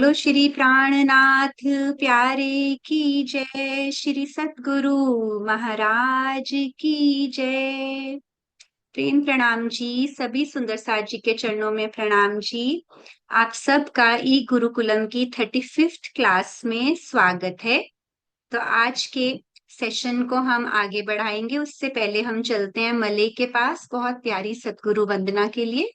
बोलो श्री प्राणनाथ प्यारे की जय। श्री सतगुरु महाराज की जय। प्रेम प्रणाम जी। सभी सुंदर साथ जी के चरणों में प्रणाम जी। आप सबका ई गुरुकुलम की 35th क्लास में स्वागत है। तो आज के सेशन को हम आगे बढ़ाएंगे, उससे पहले हम चलते हैं मले के पास बहुत प्यारी सतगुरु वंदना के लिए।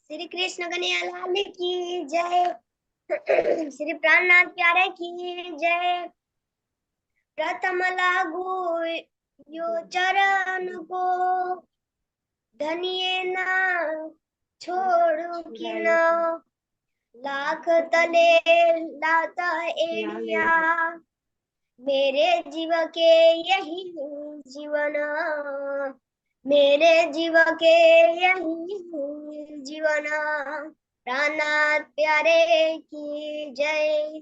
श्री कृष्ण कन्हैया लाल की जय। श्री प्राणनाथ प्यारे की जय। प्रथम लागू यो चरण को, धनिये ना छोड़ू कि न, लाख तले लाता एलिया, मेरे जीव के यही जीवन, मेरे जीव के यही जीवन। प्राणनाथ प्यारे की जय।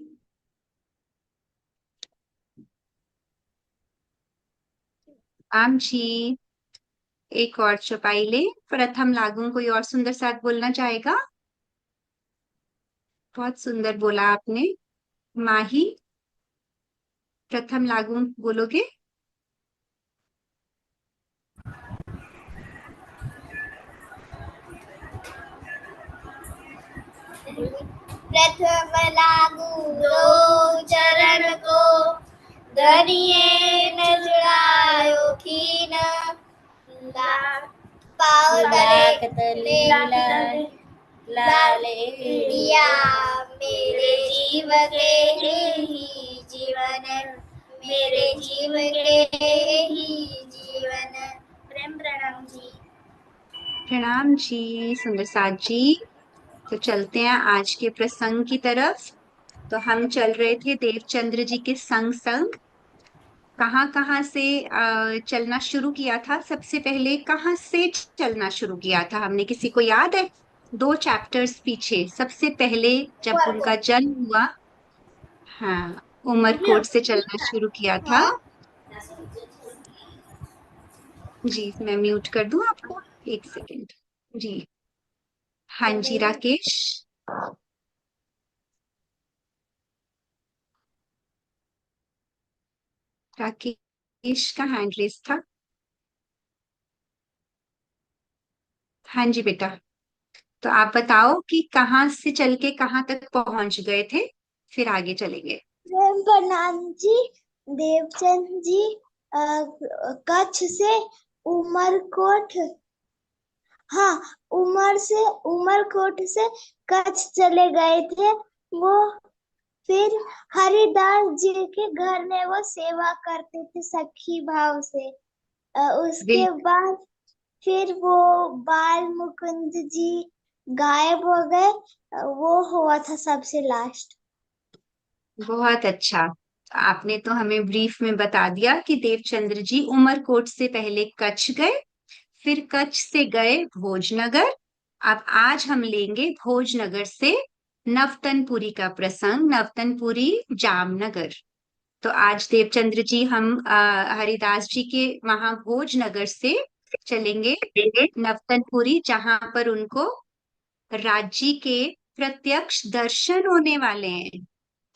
आम जी एक और चौपाई ले। प्रथम लागू कोई और सुंदर साथ बोलना चाहेगा? बहुत सुंदर बोला आपने। माही, प्रथम लागू बोलोगे? प्रथम लागू दो चरण को, धनिये न जुड़ायो कीन, पाँव तले लाले दिया, मेरे जीव के ही जीवन, मेरे जीव के ही जीवन। प्रेम प्रणाम जी। प्रणाम जी सुंदर साथ जी। तो चलते हैं आज के प्रसंग की तरफ। तो हम चल रहे थे देवचंद्र जी के संग संग। कहाँ कहाँ से चलना शुरू किया था? सबसे पहले कहाँ से चलना शुरू किया था हमने, किसी को याद है? 2 चैप्टर्स पीछे सबसे पहले जब उनका जन्म हुआ, हाँ, उमरकोट से चलना शुरू किया था। जी मैं म्यूट कर दूं आपको, 1 सेकेंड। जी हाँ जी राकेश। राकेश का हैंड रेस था। हाँ जी बेटा। तो आप बताओ कि कहाँ से चल के कहाँ तक पहुंच गए थे, फिर आगे चलेंगे। प्रेम प्रणाम जी। देवचंद जी कच्छ से उमरकोट, हाँ, उमरकोट से कच्छ चले गए थे वो। फिर हरिदास जी के घर में वो सेवा करते थे सखी भाव से। उसके बिल्कुल। बाद फिर वो बाल मुकुंद जी गायब हो गए। वो हुआ था सबसे लास्ट। बहुत अच्छा। तो आपने तो हमें ब्रीफ में बता दिया कि देवचंद्र जी उमरकोट से पहले कच्छ गए, फिर कच्छ से गए भोजनगर। अब आज हम लेंगे भोजनगर से नवतनपुरी का प्रसंग, नवतनपुरी जामनगर। तो आज देवचंद्र जी हम हरिदास जी के वहां भोजनगर से चलेंगे नवतनपुरी, जहां पर उनको राज्य के प्रत्यक्ष दर्शन होने वाले हैं।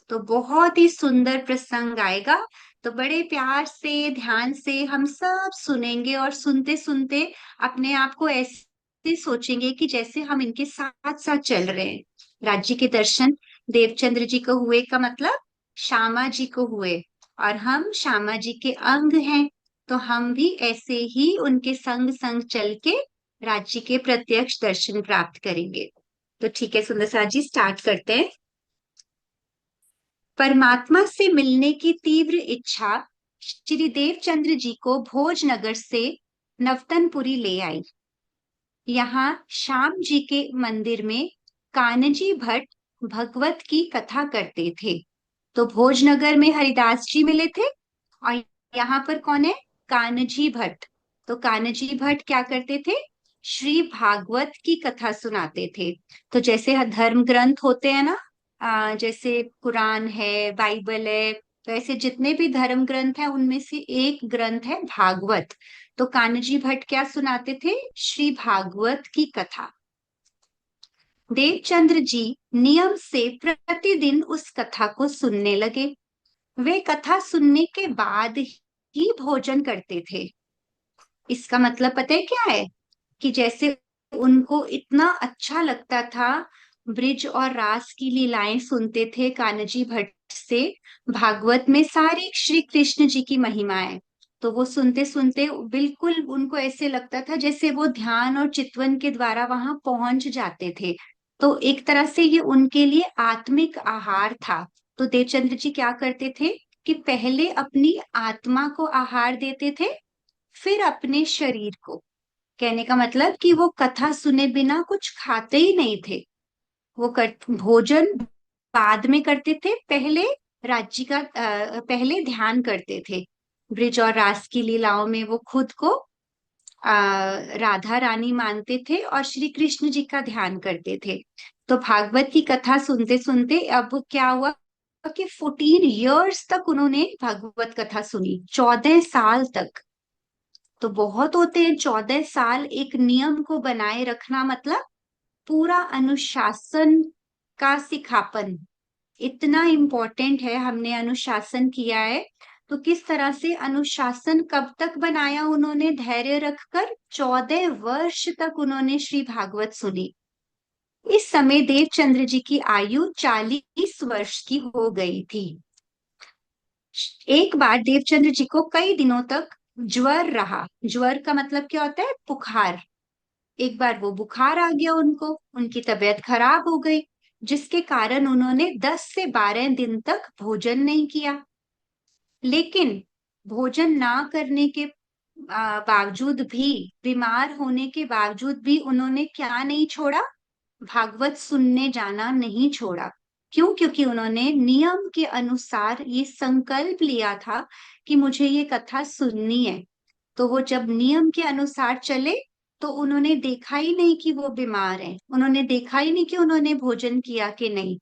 तो बहुत ही सुंदर प्रसंग आएगा। तो बड़े प्यार से ध्यान से हम सब सुनेंगे, और सुनते सुनते अपने आप को ऐसे सोचेंगे कि जैसे हम इनके साथ साथ चल रहे हैं। राज्य के दर्शन देवचंद्र जी को हुए का मतलब श्यामा जी को हुए, और हम श्यामा जी के अंग हैं। तो हम भी ऐसे ही उनके संग संग चल के राज्य के प्रत्यक्ष दर्शन प्राप्त करेंगे। तो ठीक है सुंदर साथ जी, स्टार्ट करते हैं। परमात्मा से मिलने की तीव्र इच्छा श्री देवचंद्र जी को भोजनगर से नवतनपुरी ले आई। यहाँ श्याम जी के मंदिर में कानजी भट्ट भगवत की कथा करते थे। तो भोजनगर में हरिदास जी मिले थे, और यहाँ पर कौन है? कानजी भट्ट। तो कानजी भट्ट क्या करते थे? श्री भागवत की कथा सुनाते थे। तो जैसे धर्म ग्रंथ होते हैं ना, जैसे कुरान है, बाइबल है, तो ऐसे जितने भी धर्म ग्रंथ हैं उनमें से एक ग्रंथ है भागवत। तो तो कान्जी भट्ट क्या सुनाते थे? श्री भागवत की कथा। देवचंद्र जी नियम से प्रतिदिन उस कथा को सुनने लगे। वे कथा सुनने के बाद ही भोजन करते थे। इसका मतलब पता है क्या है? कि जैसे उनको इतना अच्छा लगता था, ब्रिज और रास की लीलाएं सुनते थे कान्जी भट्ट से, भागवत में सारी श्री कृष्ण जी की महिमाएं, तो वो सुनते सुनते बिल्कुल उनको ऐसे लगता था जैसे वो ध्यान और चितवन के द्वारा वहां पहुंच जाते थे। तो एक तरह से ये उनके लिए आत्मिक आहार था। तो देवचंद्र जी क्या करते थे कि पहले अपनी आत्मा को आहार देते थे, फिर अपने शरीर को। कहने का मतलब कि वो कथा सुने बिना कुछ खाते ही नहीं थे। भोजन बाद में करते थे, पहले पहले ध्यान करते थे। ब्रिज और रास की लीलाओं में वो खुद को राधा रानी मानते थे और श्री कृष्ण जी का ध्यान करते थे। तो भागवत की कथा सुनते सुनते अब क्या हुआ कि 14 इयर्स तक उन्होंने भागवत कथा सुनी, 14 साल तक। तो बहुत होते हैं 14 साल एक नियम को बनाए रखना, मतलब पूरा अनुशासन का सिखापन इतना इम्पोर्टेंट है। हमने अनुशासन किया है, तो किस तरह से अनुशासन कब तक बनाया उन्होंने धैर्य रखकर? 14 वर्ष तक उन्होंने श्री भागवत सुनी। इस समय देवचंद्र जी की आयु 40 वर्ष की हो गई थी। एक बार देवचंद्र जी को कई दिनों तक ज्वर रहा। ज्वर का मतलब क्या होता है? बुखार। एक बार वो बुखार आ गया उनको, उनकी तबीयत खराब हो गई, जिसके कारण उन्होंने 10 से 12 दिन तक भोजन नहीं किया। लेकिन भोजन ना करने के बावजूद भी, बीमार होने के बावजूद भी उन्होंने क्या नहीं छोड़ा? भागवत सुनने जाना नहीं छोड़ा। क्यों? क्योंकि उन्होंने नियम के अनुसार ये संकल्प लिया था कि मुझे ये कथा सुननी है। तो वो जब नियम के अनुसार चले, तो उन्होंने देखा ही नहीं कि वो बीमार हैं, उन्होंने देखा ही नहीं कि उन्होंने भोजन किया कि नहीं।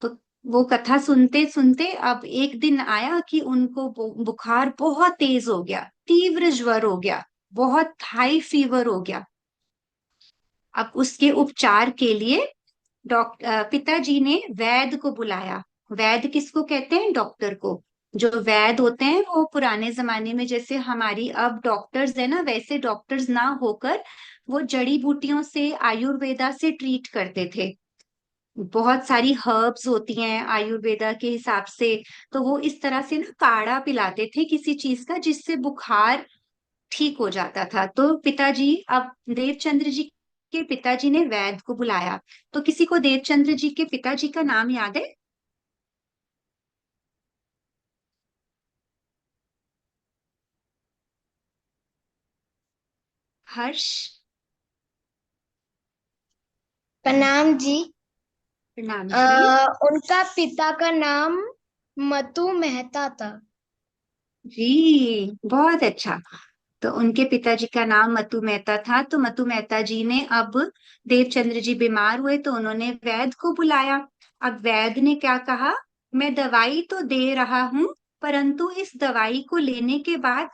तो वो कथा सुनते सुनते अब एक दिन आया कि उनको बुखार बहुत तेज हो गया, तीव्र ज्वर हो गया, बहुत हाई फीवर हो गया। अब उसके उपचार के लिए पिताजी ने वैद्य को बुलाया। वैद्य किसको कहते हैं? डॉक्टर को। जो वैद्य होते हैं वो पुराने जमाने में जैसे हमारी अब डॉक्टर्स है ना, वैसे डॉक्टर्स ना होकर वो जड़ी बूटियों से, आयुर्वेदा से ट्रीट करते थे। बहुत सारी हर्ब्स होती हैं आयुर्वेदा के हिसाब से, तो वो इस तरह से ना काढ़ा पिलाते थे किसी चीज का, जिससे बुखार ठीक हो जाता था। तो पिताजी, अब देवचंद्र जी के पिताजी ने वैद्य को बुलाया। तो किसी को देवचंद्र जी के पिताजी का नाम याद है? हर्ष। प्रणाम जी। प्रणाम आ, जी। उनका पिता का नाम मतु मेहता था। जी बहुत अच्छा। तो उनके पिताजी का नाम मतु मेहता था। तो मतु मेहता जी ने, अब देवचंद्र जी बीमार हुए तो उन्होंने वैद्य को बुलाया। अब वैद्य ने क्या कहा? मैं दवाई तो दे रहा हूं, परंतु इस दवाई को लेने के बाद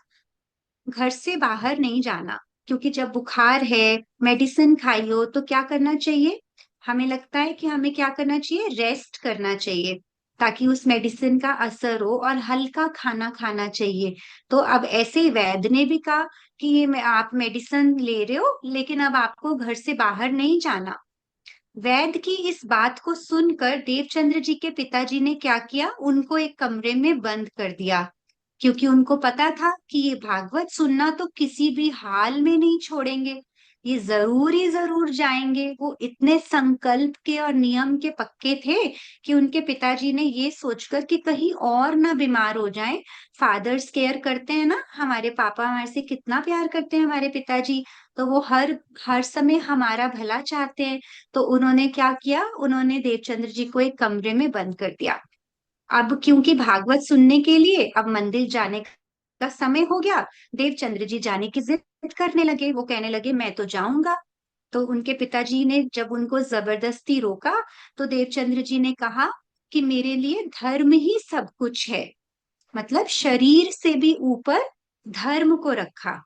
घर से बाहर नहीं जाना। क्योंकि जब बुखार है, मेडिसिन खाई हो, तो क्या करना चाहिए? हमें लगता है कि हमें क्या करना चाहिए? रेस्ट करना चाहिए, ताकि उस मेडिसिन का असर हो, और हल्का खाना खाना चाहिए। तो अब ऐसे ही वैद्य ने भी कहा कि ये आप मेडिसिन ले रहे हो, लेकिन अब आपको घर से बाहर नहीं जाना। वैद्य की इस बात को सुनकर देवचंद्र जी के पिताजी ने क्या किया? उनको एक कमरे में बंद कर दिया। क्योंकि उनको पता था कि ये भागवत सुनना तो किसी भी हाल में नहीं छोड़ेंगे, ये जरूर ही जरूर जाएंगे। वो इतने संकल्प के और नियम के पक्के थे कि उनके पिताजी ने ये सोचकर कि कहीं और ना बीमार हो जाएं। फादर्स केयर करते हैं ना, हमारे पापा हमारे से कितना प्यार करते हैं हमारे पिताजी, तो वो हर हर समय हमारा भला चाहते हैं। तो उन्होंने क्या किया? उन्होंने देवचंद्र जी को एक कमरे में बंद कर दिया। अब क्योंकि भागवत सुनने के लिए अब मंदिर जाने का समय हो गया, देवचंद्र जी जाने की जिद करने लगे। वो कहने लगे मैं तो जाऊंगा। तो उनके पिताजी ने जब उनको जबरदस्ती रोका, तो देवचंद्र जी ने कहा कि मेरे लिए धर्म ही सब कुछ है। मतलब शरीर से भी ऊपर धर्म को रखा।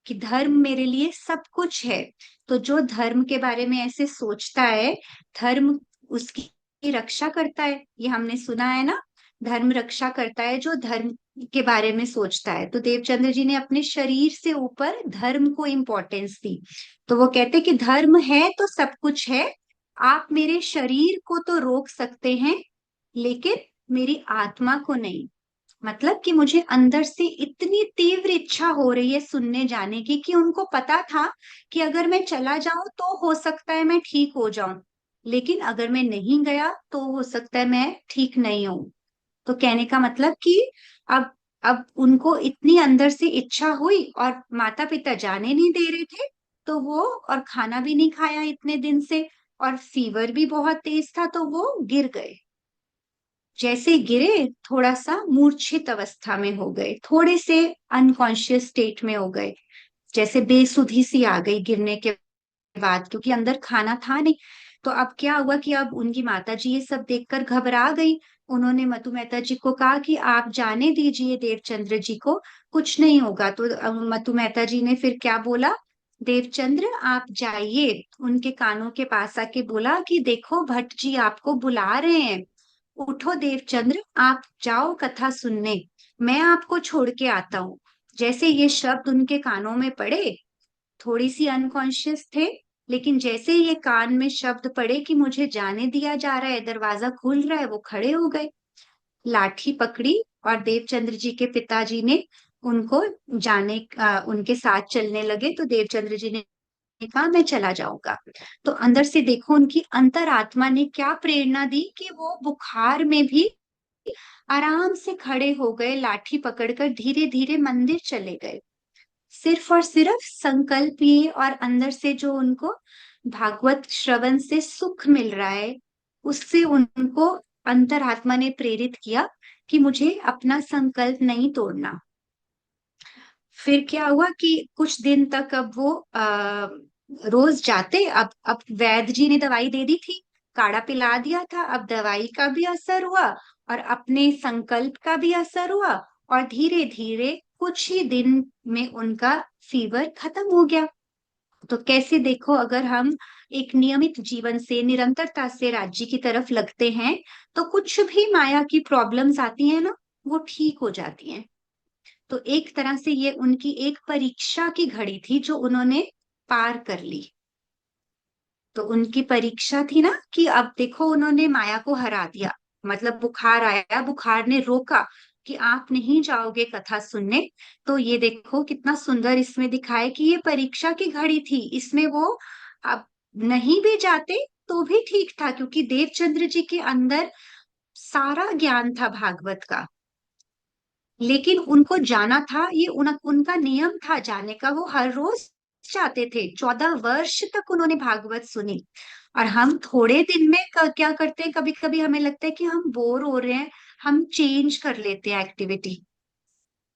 कि धर्म मेरे लिए सब कुछ है। तो जो धर्म के बारे में ऐसे सोचता है, धर्म उसकी रक्षा करता है, ये हमने सुना है ना। धर्म रक्षा करता है जो धर्म के बारे में सोचता है। तो देवचंद्र जी ने अपने शरीर से ऊपर धर्म को इम्पोर्टेंस दी। तो वो कहते कि धर्म है तो सब कुछ है, आप मेरे शरीर को तो रोक सकते हैं लेकिन मेरी आत्मा को नहीं। मतलब कि मुझे अंदर से इतनी तीव्र इच्छा हो रही है सुनने जाने की, कि उनको पता था कि अगर मैं चला जाऊं तो हो सकता है मैं ठीक हो जाऊं, लेकिन अगर मैं नहीं गया तो हो सकता है मैं ठीक नहीं हूं। तो कहने का मतलब कि अब अब उनको इतनी अंदर से इच्छा हुई और माता पिता जाने नहीं दे रहे थे, तो वो और खाना भी नहीं खाया इतने दिन से, और फीवर भी बहुत तेज था, तो वो गिर गए। जैसे गिरे थोड़ा सा मूर्छित अवस्था में हो गए, थोड़े से अनकॉन्शियस स्टेट में हो गए, जैसे बेसुधी सी आ गई गिरने के बाद, क्योंकि अंदर खाना था नहीं। तो अब क्या हुआ कि अब उनकी माता जी ये सब देखकर घबरा गई। उन्होंने मतु मेहता जी को कहा कि आप जाने दीजिए देवचंद्र जी को, कुछ नहीं होगा। तो मतु मेहता जी ने फिर क्या बोला, देवचंद्र आप जाइए। उनके कानों के पास आके बोला कि देखो भट्ट जी आपको बुला रहे हैं, उठो देवचंद्र, आप जाओ कथा सुनने, मैं आपको छोड़ के आता हूँ। जैसे ये शब्द उनके कानों में पड़े, थोड़ी सी अनकॉन्शियस थे, लेकिन जैसे ये कान में शब्द पड़े कि मुझे जाने दिया जा रहा है, दरवाजा खुल रहा है, वो खड़े हो गए, लाठी पकड़ी, और देवचंद्र जी के पिताजी ने उनको उनके साथ चलने लगे। तो देवचंद्र जी ने कहा मैं चला जाऊंगा। तो अंदर से देखो उनकी अंतरात्मा ने क्या प्रेरणा दी कि वो बुखार में भी आराम से खड़े हो गए, लाठी पकड़कर धीरे धीरे मंदिर चले गए। सिर्फ और सिर्फ संकल्प ये, और अंदर से जो उनको भागवत श्रवण से सुख मिल रहा है, उससे उनको अंतरात्मा ने प्रेरित किया कि मुझे अपना संकल्प नहीं तोड़ना। फिर क्या हुआ कि कुछ दिन तक अब वो रोज जाते। अब वैद्य जी ने दवाई दे दी थी, काढ़ा पिला दिया था, अब दवाई का भी असर हुआ और अपने संकल्प का भी असर हुआ, और धीरे धीरे कुछ ही दिन में उनका फीवर खत्म हो गया। तो कैसे देखो, अगर हम एक नियमित जीवन से निरंतरता से राज्य की तरफ लगते हैं, तो कुछ भी माया की प्रॉब्लम्स आती है ना, वो ठीक हो जाती हैं। तो एक तरह से ये उनकी एक परीक्षा की घड़ी थी जो उन्होंने पार कर ली। तो उनकी परीक्षा थी ना कि अब देखो उन्होंने माया को हरा दिया। मतलब बुखार आया, बुखार ने रोका कि आप नहीं जाओगे कथा सुनने। तो ये देखो कितना सुंदर इसमें दिखाए कि ये परीक्षा की घड़ी थी, इसमें वो अब नहीं भी जाते तो भी ठीक था, क्योंकि देवचंद्र जी के अंदर सारा ज्ञान था भागवत का। लेकिन उनको जाना था, ये उनका नियम था जाने का, वो हर रोज जाते थे। 14 वर्ष तक उन्होंने भागवत सुनी। और हम थोड़े दिन में क्या करते हैं, कभी कभी हमें लगता है कि हम बोर हो रहे हैं, हम चेंज कर लेते हैं एक्टिविटी।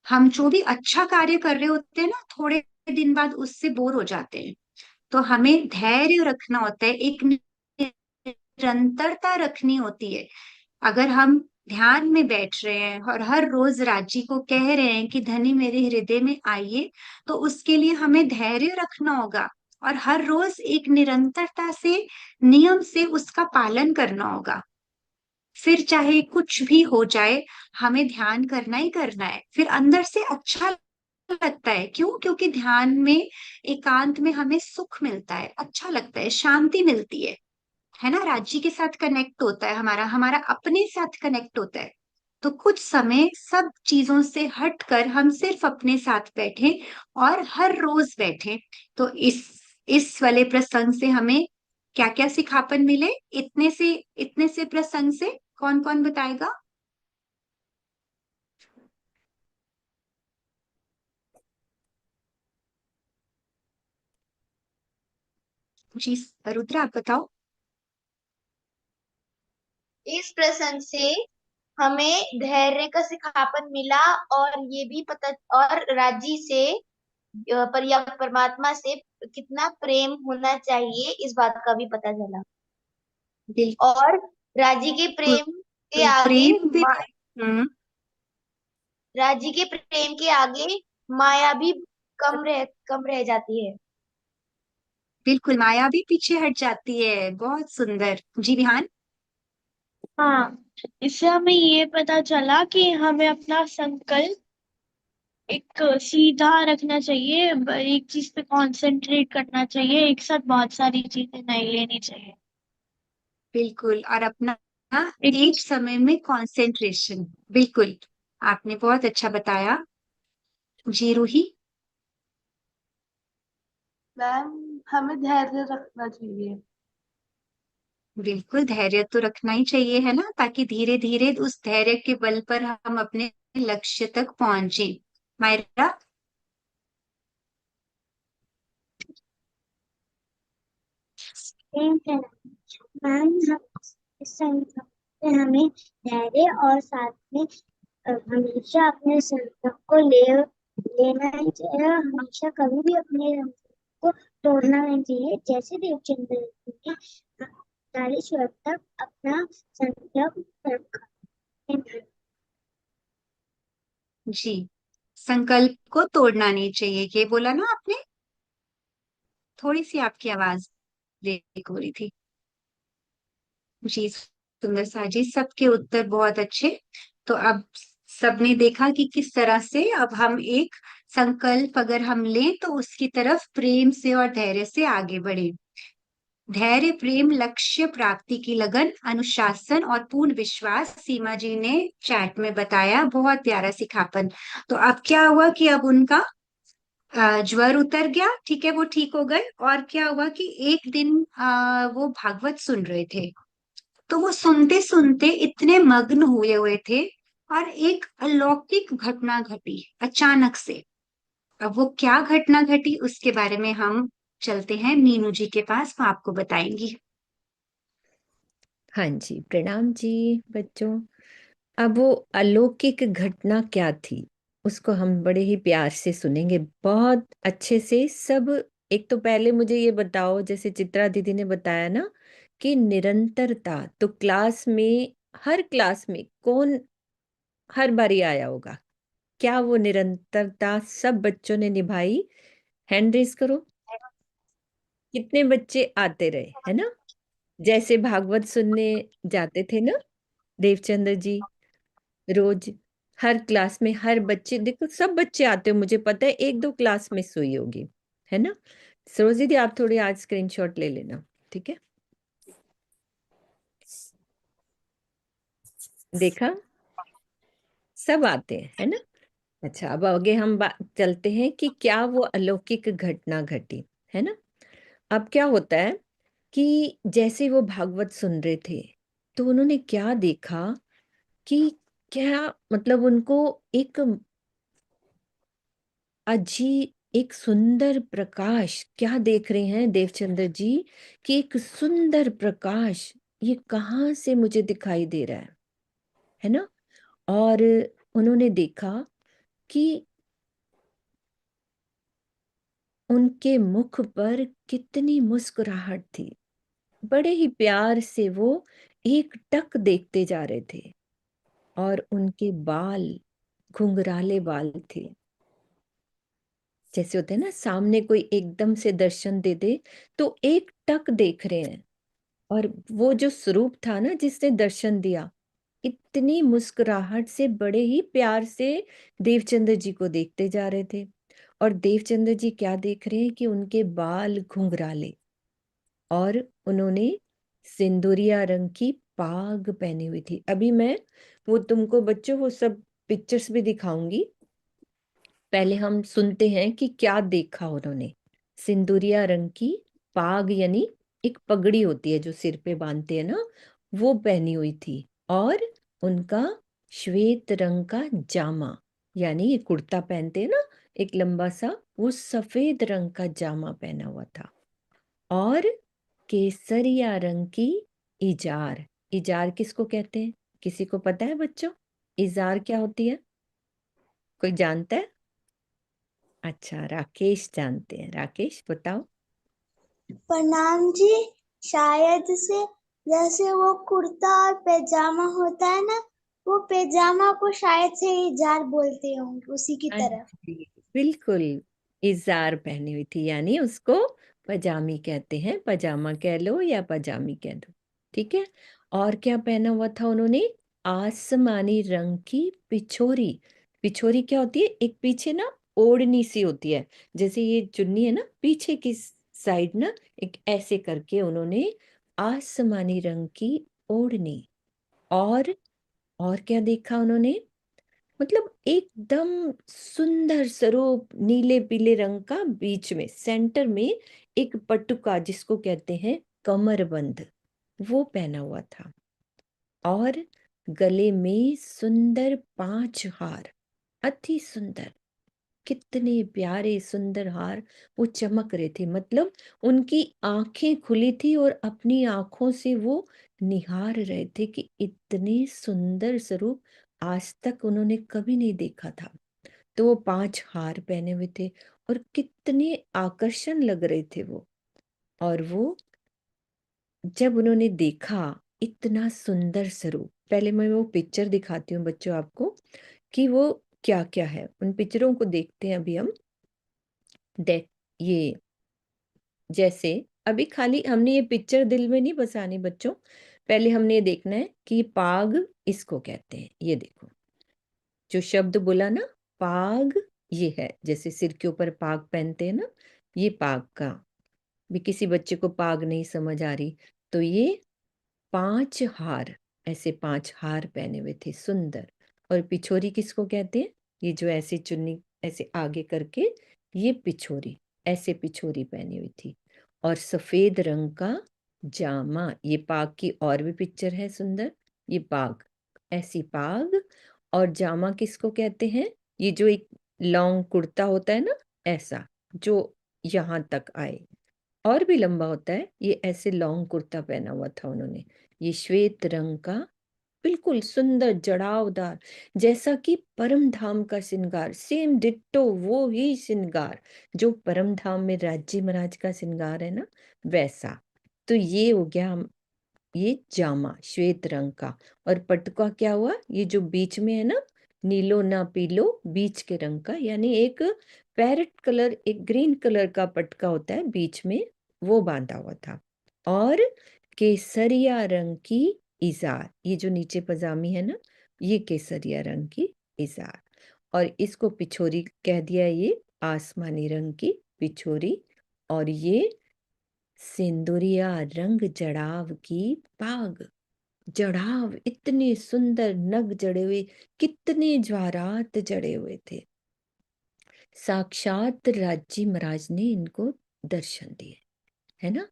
हम जो भी अच्छा कार्य कर रहे होते हैं ना, थोड़े दिन बाद उससे बोर हो जाते हैं। तो हमें धैर्य रखना होता है, एक निरंतरता रखनी होती है। अगर हम ध्यान में बैठ रहे हैं और हर रोज राजी को कह रहे हैं कि धनी मेरे हृदय में आइए, तो उसके लिए हमें धैर्य रखना होगा और हर रोज एक निरंतरता से, नियम से उसका पालन करना होगा। फिर चाहे कुछ भी हो जाए, हमें ध्यान करना ही करना है। फिर अंदर से अच्छा लगता है, क्यों? क्योंकि ध्यान में, एकांत में हमें सुख मिलता है, अच्छा लगता है, शांति मिलती है ना। राज्य के साथ कनेक्ट होता है, हमारा हमारा अपने साथ कनेक्ट होता है। तो कुछ समय सब चीजों से हटकर हम सिर्फ अपने साथ बैठे और हर रोज बैठे। तो इस वाले प्रसंग से हमें क्या क्या सिखापन मिले, इतने से प्रसंग से कौन कौन बताएगा? जी, रुद्र आप बताओ। इस प्रसंग से हमें धैर्य का सिखापन मिला, और ये भी पता, और राजी से परमात्मा से कितना प्रेम होना चाहिए इस बात का भी पता चला। और राजी के प्रेम के बिल्कुल, आगे प्रेम भी। हम्म। राजी के प्रेम के आगे माया भी कम रह जाती है। बिल्कुल, माया भी पीछे हट जाती है। बहुत सुंदर जी विहान। हाँ, इससे हमें ये पता चला कि हमें अपना संकल्प एक सीधा रखना चाहिए, एक चीज पे कंसंट्रेट करना चाहिए, एक साथ बहुत सारी चीजें नहीं लेनी चाहिए। बिल्कुल, और अपना एक ही। एक समय में कंसंट्रेशन। बिल्कुल, आपने बहुत अच्छा बताया जी रूही। मैम, हमें धैर्य रखना चाहिए। बिल्कुल, धैर्य तो रखना ही चाहिए, है ना, ताकि धीरे धीरे उस धैर्य के बल पर हम अपने लक्ष्य तक पहुंचे। मायरा। ठीक है मैम। हम इस संकल्प से हमें धैर्य और साथ में हमेशा अपने संकल्प को लेना ही चाहिए, और हमेशा कभी भी अपने संकल्प को तोड़ना नहीं चाहिए। जैसे देवचंद्र जी ने 40 वर्ष तक अपना संकल्प रखा है। जी, संकल्प को तोड़ना नहीं चाहिए, ये बोला ना आपने। थोड़ी सी आपकी आवाज ब्रेक हो रही थी। जी, सुंदर सा जी, सबके उत्तर बहुत अच्छे। तो अब सबने देखा कि किस तरह से अब हम एक संकल्प अगर हम लें तो उसकी तरफ प्रेम से और धैर्य से आगे बढ़े। धैर्य, प्रेम, लक्ष्य प्राप्ति की लगन, अनुशासन और पूर्ण विश्वास, सीमा जी ने चैट में बताया। बहुत प्यारा सिखापन। तो अब क्या हुआ कि अब उनका ज्वर उतर गया, ठीक है, वो ठीक हो गए। और क्या हुआ कि एक दिन वो भागवत सुन रहे थे। तो वो सुनते सुनते इतने मग्न हुए हुए थे, और एक अलौकिक घटना घटी अचानक से। अब वो क्या घटना घटी उसके बारे में हम चलते हैं मीनू जी के पास, वो आपको बताएंगी। हाँ जी, प्रणाम जी बच्चों। अब वो अलौकिक घटना क्या थी उसको हम बड़े ही प्यार से सुनेंगे, बहुत अच्छे से सब। एक तो पहले मुझे ये बताओ, जैसे चित्रा दीदी ने बताया ना कि निरंतरता, तो क्लास में, हर क्लास में कौन हर बारी आया होगा? क्या वो निरंतरता सब बच्चों ने निभाई? हैंड रेज करो। कितने बच्चे आते रहे, है ना? जैसे भागवत सुनने जाते थे ना देवचंद्र जी, रोज हर क्लास में हर बच्चे, देखो सब बच्चे आते हो, मुझे पता है एक दो क्लास मिस हुई होगी, है ना? सरोज दीदी आप थोड़ी आज स्क्रीनशॉट ले लेना, ठीक है? देखा, सब आते हैं, है ना? अच्छा, अब आगे हम बात चलते हैं कि क्या वो अलौकिक घटना घटी, है ना? अब क्या होता है कि जैसे वो भागवत सुन रहे थे तो उन्होंने क्या देखा कि क्या मतलब उनको एक एक सुंदर प्रकाश, क्या देख रहे हैं देवचंद्र जी कि एक सुंदर प्रकाश ये कहाँ से मुझे दिखाई दे रहा है ना? और उन्होंने देखा कि उनके मुख पर कितनी मुस्कुराहट थी। बड़े ही प्यार से वो एक टक देखते जा रहे थे, और उनके बाल घुंघराले बाल थे। जैसे होते हैं ना, सामने कोई एकदम से दर्शन दे दे तो एक टक देख रहे हैं, और वो जो स्वरूप था ना जिसने दर्शन दिया, इतनी मुस्कुराहट से बड़े ही प्यार से देवचंद्र जी को देखते जा रहे थे। और देवचंद्र जी क्या देख रहे हैं कि उनके बाल घुंघराले, और उन्होंने सिंदूरिया रंग की पाग पहनी हुई थी। अभी मैं वो तुमको बच्चों वो सब पिक्चर्स भी दिखाऊंगी, पहले हम सुनते हैं कि क्या देखा उन्होंने। सिंदूरिया रंग की पाग, यानी एक पगड़ी होती है जो सिर पे बांधते हैं ना, वो पहनी हुई थी। और उनका श्वेत रंग का जामा, यानी ये कुर्ता पहनते हैं ना एक लंबा सा, वो सफेद रंग का जामा पहना हुआ था। और केसरिया रंग की इजार। इजार किसको कहते हैं? किसी को पता है बच्चों? इजार क्या होती है? कोई जानता है? अच्छा, राकेश जानते हैं। राकेश बताओ। प्रणाम जी। शायद से जैसे वो कुर्ता और पैजामा होता है ना, वो पैजामा को शायद से इजार बोलते होंगे, उसी की हाँ तरह। जी, बिल्कुल। इजार पहनी हुई थी, यानी उसको पजामी कहते हैं, पजामा कह लो या पजामी कह दो, ठीक है। और क्या पहना हुआ था उन्होंने? आसमानी रंग की पिछोरी। पिछोरी क्या होती है? एक पीछे ना ओढ़नी सी होती है, जैसे ये चुन्नी है ना, पीछे की साइड ना एक ऐसे करके उन्होंने आसमानी रंग की ओढ़नी। और क्या देखा उन्होंने? मतलब एकदम सुंदर स्वरूप नीले पीले रंग का, बीच में सेंटर में एक पटुका जिसको कहते हैं कमरबंद, वो पहना हुआ था। और गले में सुंदर 5 हार, अति सुंदर, कितने प्यारे सुंदर हार, वो चमक रहे थे। मतलब उनकी आंखें खुली थी और अपनी आंखों से वो निहार रहे थे कि इतने सुंदर स्वरूप आज तक उन्होंने कभी नहीं देखा था। तो वो 5 हार पहने हुए थे और कितने आकर्षण लग रहे थे वो। और वो जब उन्होंने देखा इतना सुंदर स्वरूप, पहले मैं वो पिक्चर दिखाती हूँ बच्चों आपको कि वो क्या क्या है। उन पिक्चरों को देखते हैं अभी हम। देख, ये जैसे अभी खाली हमने ये पिक्चर दिल में नहीं बसानी बच्चों, पहले हमने ये देखना है कि पाग इसको कहते हैं। ये देखो जो शब्द बोला ना, पाग, ये है जैसे सिर के ऊपर पाग पहनते हैं ना, ये पाग का। भी किसी बच्चे को पाग नहीं समझ आ रही तो ये 5 हार, ऐसे 5 हार पहने हुए थे सुंदर। और पिछोरी किसको कहते हैं? ये जो ऐसे चुन्नी ऐसे आगे करके, ये पिछोरी, ऐसे पिछोरी पहनी हुई थी। और सफेद रंग का जामा, ये पाग की और भी पिक्चर है सुंदर। ये पाग, ऐसी पाग। और जामा किसको कहते हैं? ये जो एक लॉन्ग कुर्ता होता है ना, ऐसा जो यहाँ तक आए, और भी लंबा होता है, ये ऐसे लॉन्ग कुर्ता पहना हुआ था उन्होंने। ये श्वेत रंग का, बिल्कुल सुंदर जड़ावदार, जैसा कि परम धाम का श्रृंगार, सेम डिट्टो वो ही श्रृंगार जो परम धाम में राजी महाराज का श्रृंगार है ना, वैसा। तो ये हो गया ये जामा श्वेत रंग का। और पटुका क्या हुआ? ये जो बीच में है ना, नीलो ना पीलो, बीच के रंग का, यानी एक पैरेट कलर, एक ग्रीन कलर का पटका होता है बीच में, वो बांधा हुआ था। और केसरिया रंग की इजार, ये जो नीचे पजामी है ना, ये केसरिया रंग की इजार। और इसको पिछोरी कह दिया, ये आसमानी रंग की पिछोरी। और ये सिंदूरिया रंग जड़ाव की पाग। जड़ाव, इतने सुंदर नग जड़े हुए, कितने ज्वारात जड़े हुए थे। साक्षात राजी महाराज ने इनको दर्शन दिए, है ना।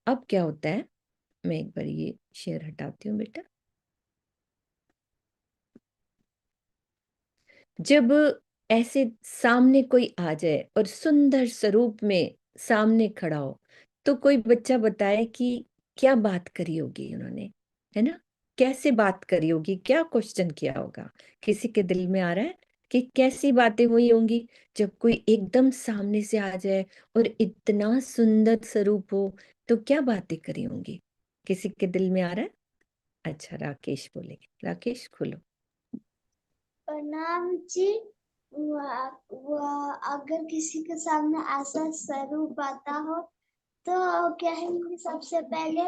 अब क्या होता है, मैं एक बार ये शेयर हटाती हूँ बेटा। जब ऐसे सामने कोई आ जाए और सुंदर स्वरूप में सामने खड़ा हो, तो कोई बच्चा बताए कि क्या बात करी होगी उन्होंने, है ना। कैसे बात करी होगी, क्या क्वेश्चन किया होगा? किसी के दिल में आ रहा है कि कैसी बातें हुई होंगी जब कोई एकदम सामने से आ जाए और इतना सुंदर स्वरूप हो, तो क्या बातें करी होंगी? किसी के दिल में आ रहा है? अच्छा, राकेश बोलेंगे। राकेश खोलो। प्रणाम जी। अगर किसी के सामने ऐसा स्वरूप आता हो तो कहेंगे सबसे पहले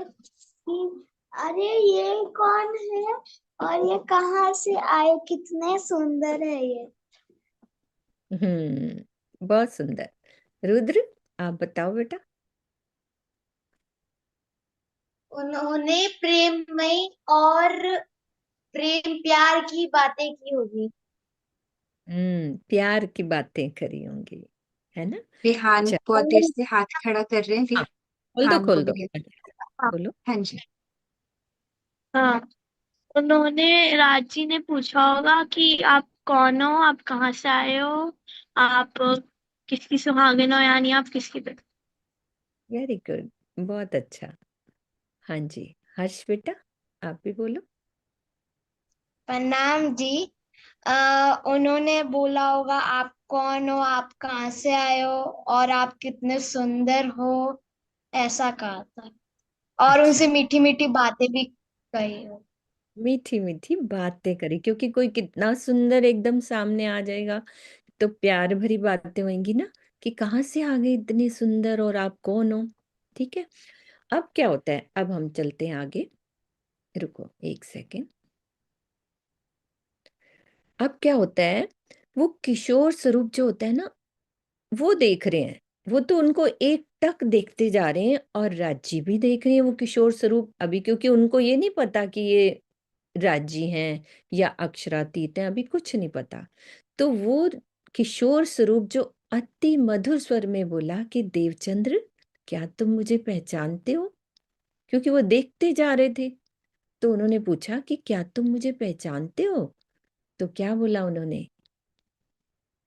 कि अरे ये कौन है और ये कहाँ से आए, कितने सुंदर है ये। बहुत सुंदर। रुद्र, आप बताओ बेटा। उन्होंने प्रेममय और प्रेम प्यार की बातें की होगी। प्यार की बातें करी होंगी, है ना। विहान चल, बहुत देर से हाथ खड़ा कर रहे हैं, हाँ, खोल दो विहान को खोल भी दो। हाँ। बोलो। हाँ जी। हाँ, उन्होंने राजी ने पूछा होगा कि आप कौन हो, आप कहाँ से आए हो, आप किसकी सुहागिन हो, यानी आप किसकी बेटी। वेरी गुड, बहुत अच्छा। हाँ जी, हर्ष बेटा, आप भी बोलो। प्रणाम जी। उन्होंने बोला होगा आप कौन हो, आप कहाँ से आए हो और आप कितने सुंदर हो, ऐसा कहा था। और अच्छा, उनसे मीठी मीठी बातें भी कही हो। मीठी मीठी बातें करी, क्योंकि कोई कितना सुंदर एकदम सामने आ जाएगा तो प्यार भरी बातें होंगी ना। कि कहाँ से आ गए इतने सुंदर और आप कौन हो। ठीक है, अब क्या होता है, अब हम चलते हैं आगे, रुको एक सेकेंड। अब क्या होता है, वो किशोर स्वरूप जो होता है ना, वो देख रहे हैं, वो तो उनको एक टक देखते जा रहे हैं, और राजी भी देख रही है वो किशोर स्वरूप अभी, क्योंकि उनको ये नहीं पता कि ये राजी हैं या अक्षरातीत हैं, अभी कुछ नहीं पता। तो वो किशोर स्वरूप जो अति मधुर स्वर में बोला कि देवचंद्र, क्या तुम मुझे पहचानते हो, क्योंकि वो देखते जा रहे थे। तो उन्होंने पूछा कि क्या तुम मुझे पहचानते हो, तो क्या बोला उन्होंने,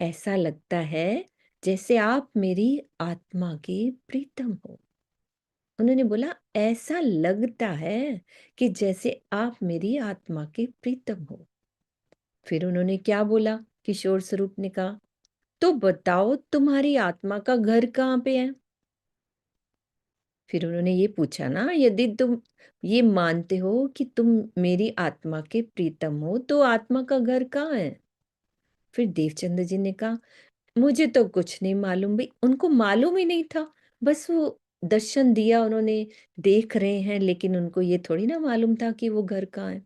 ऐसा लगता है जैसे आप मेरी आत्मा के प्रीतम हो। उन्होंने बोला ऐसा लगता है कि जैसे आप मेरी आत्मा के प्रीतम हो। फिर उन्होंने क्या बोला, किशोर स्वरूप ने कहा, तो बताओ तुम्हारी आत्मा का घर कहाँ पे है। फिर उन्होंने ये पूछा ना, यदि तुम ये मानते हो कि तुम मेरी आत्मा के प्रीतम हो, तो आत्मा का घर कहाँ है। फिर देवचंद्र जी ने कहा, मुझे तो कुछ नहीं मालूम भाई, उनको मालूम ही नहीं था, बस वो दर्शन दिया उन्होंने, देख रहे हैं, लेकिन उनको ये थोड़ी ना मालूम था कि वो घर कहाँ है।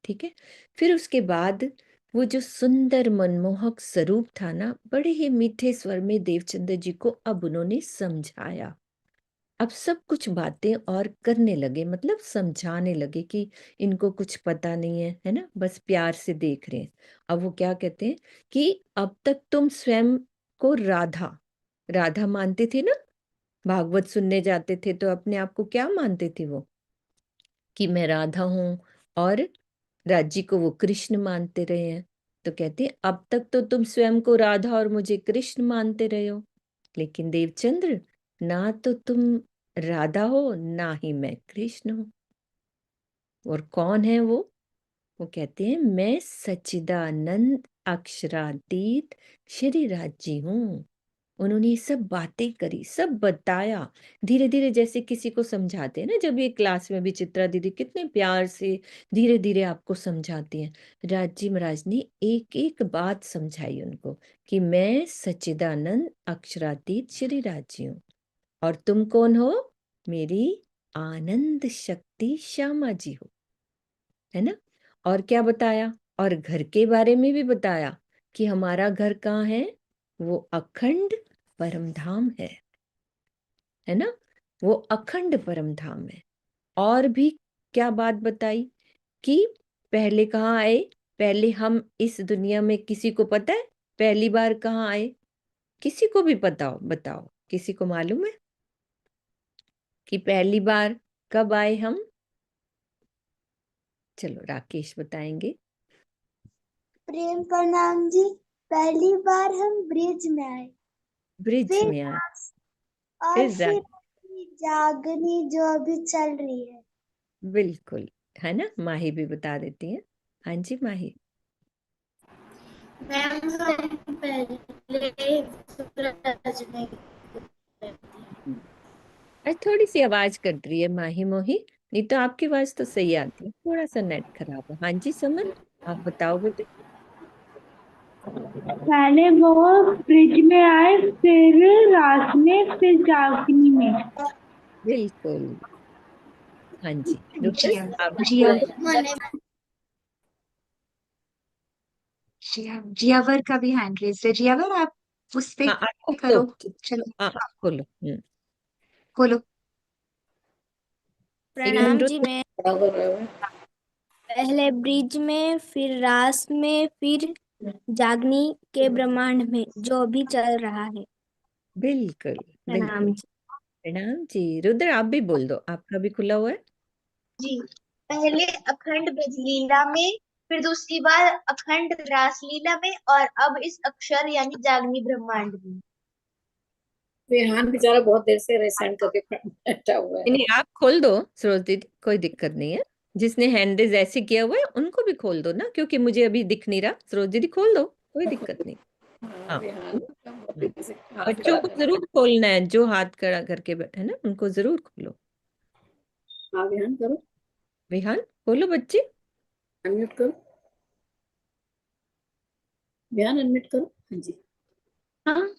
ठीक है, फिर उसके बाद वो जो सुंदर मनमोहक स्वरूप था ना, बड़े ही मीठे स्वर में देवचंद्र जी को अब उन्होंने समझाया। अब सब कुछ बातें और करने लगे, मतलब समझाने लगे कि इनको कुछ पता नहीं है, है ना, बस प्यार से देख रहे हैं। अब वो क्या कहते हैं कि अब तक तुम स्वयं को राधा राधा मानते थे ना, भागवत सुनने जाते थे तो अपने आप को क्या मानते थे वो, कि मैं राधा हूं, और राज्य को वो कृष्ण मानते रहे हैं। तो कहते हैं अब तक तो तुम स्वयं को राधा और मुझे कृष्ण मानते रहे हो, लेकिन देवचंद्र, ना तो तुम राधा हो, ना ही मैं कृष्ण हूं। और कौन है वो कहते हैं मैं सच्चिदानंद अक्षरातीत श्री राज्य हूं। उन्होंने ये सब बातें करी, सब बताया धीरे धीरे, जैसे किसी को समझाते हैं ना, जब ये क्लास में भी चित्रा दीदी कितने प्यार से धीरे धीरे आपको समझाती हैं। राजी महाराज ने एक एक बात समझाई उनको कि मैं सच्चिदानंद अक्षरातीत श्री राज्य हूँ, और तुम कौन हो, मेरी आनंद शक्ति श्यामा जी हो, है ना। और क्या बताया, और घर के बारे में भी बताया कि हमारा घर कहाँ है, वो अखंड परम धाम है ना, वो अखंड परम धाम है। और भी क्या बात बताई कि पहले कहाँ आए, पहले हम इस दुनिया में, किसी को पता है पहली बार कहाँ आए, किसी को भी पता हो, बताओ, किसी को मालूम है कि पहली बार कब आए हम। चलो राकेश बताएंगे। प्रेम प्रणाम जी। पहली बार हम ब्रिज में आए, ब्रिज फिर में आए, और फिर फिर अपनी जागनी जो अभी चल रही है। बिल्कुल, है ना, माही भी बता देती है। हाँ जी माही। मैम हम पहले सूरज में अरे थोड़ी सी आवाज कट रही है माही मोही, नहीं तो आपकी आवाज तो सही आती है, थोड़ा सा नेट खराब है। हाँ जी समन, आप बताओ बेटे। पहले वो ब्रिज में आए, फिर रात में, फिर जागनी में। बिल्कुल, हाँ जी रुद्र, जिया आप भी जिया बोलो। जियावर का भी हैंड रेज है। जियावर, आप उस पे हाँ आप खोलो, करो। चलो हाँ आप खोलो। खोलो। एक मिनट प्रणाम जी। रुद्र। मैं पहले ब्रिज में, फिर रास में, फिर जागनी के ब्रह्मांड में जो अभी चल रहा है। बिल्कुल प्रणाम बिल्कुल, जी। प्रणाम जी। रुद्र आप भी बोल दो, आपका भी खुला हुआ है। जी, पहले अखंड ब्रजलीला में, फिर दूसरी बार अखंड रासलीला में, और अब इस अक्षर यानी जागनी ब्रह्मांड में। रेहान बेचारा बहुत देर से रेसेंड करके बैठा हुआ है। नहीं आप खोल दो सरोज दीदी, कोई दिक्कत नहीं है। जिसने हैंड रेज ऐसे किया हुआ है उनको भी खोल दो ना, क्योंकि मुझे अभी दिख नहीं रहा। सरोज दीदी खोल दो, कोई दिक्कत नहीं। हाँ, हाँ रेहान बहुत हम्म। तेजी से हाथ बच्चों खड़ा को कर रहा जरूर खोलना है, जो हाथ खड़ा करके बैठे हैं ना, उनको जरूर खोलो। है। हाँ रेहान करो, विहान खोलो बच्चे। अनम्यूट करो, रेहान अनम्यूट करो। हाँ जी, हाँ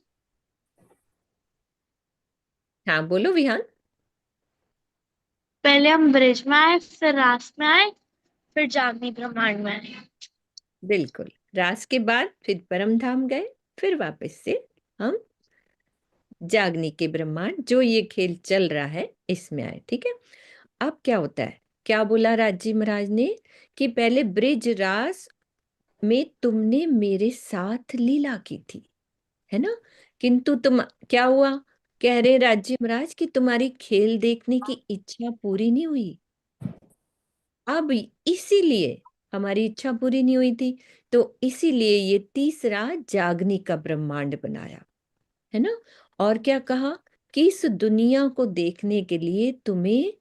हाँ बोलो विहान। पहले हम ब्रिज में आए, फिर रास में आए, फिर जागनी ब्रह्मांड में आए। बिल्कुल, रास के बाद फिर परम धाम गए, फिर वापस से हम जागनी के ब्रह्मांड, जो ये खेल चल रहा है, इसमें आए। ठीक है। अब क्या होता है, क्या बोला राजी महाराज ने कि पहले ब्रिज रास में तुमने मेरे साथ लीला की थी, है ना, किंतु तुम क्या हुआ, कह रहे राजी महाराज कि तुम्हारी खेल देखने की इच्छा पूरी नहीं हुई। अब इसीलिए हमारी इच्छा पूरी नहीं हुई थी, तो इसीलिए ये तीसरा जागनी का ब्रह्मांड बनाया, है ना। और क्या कहा कि इस दुनिया को देखने के लिए तुम्हें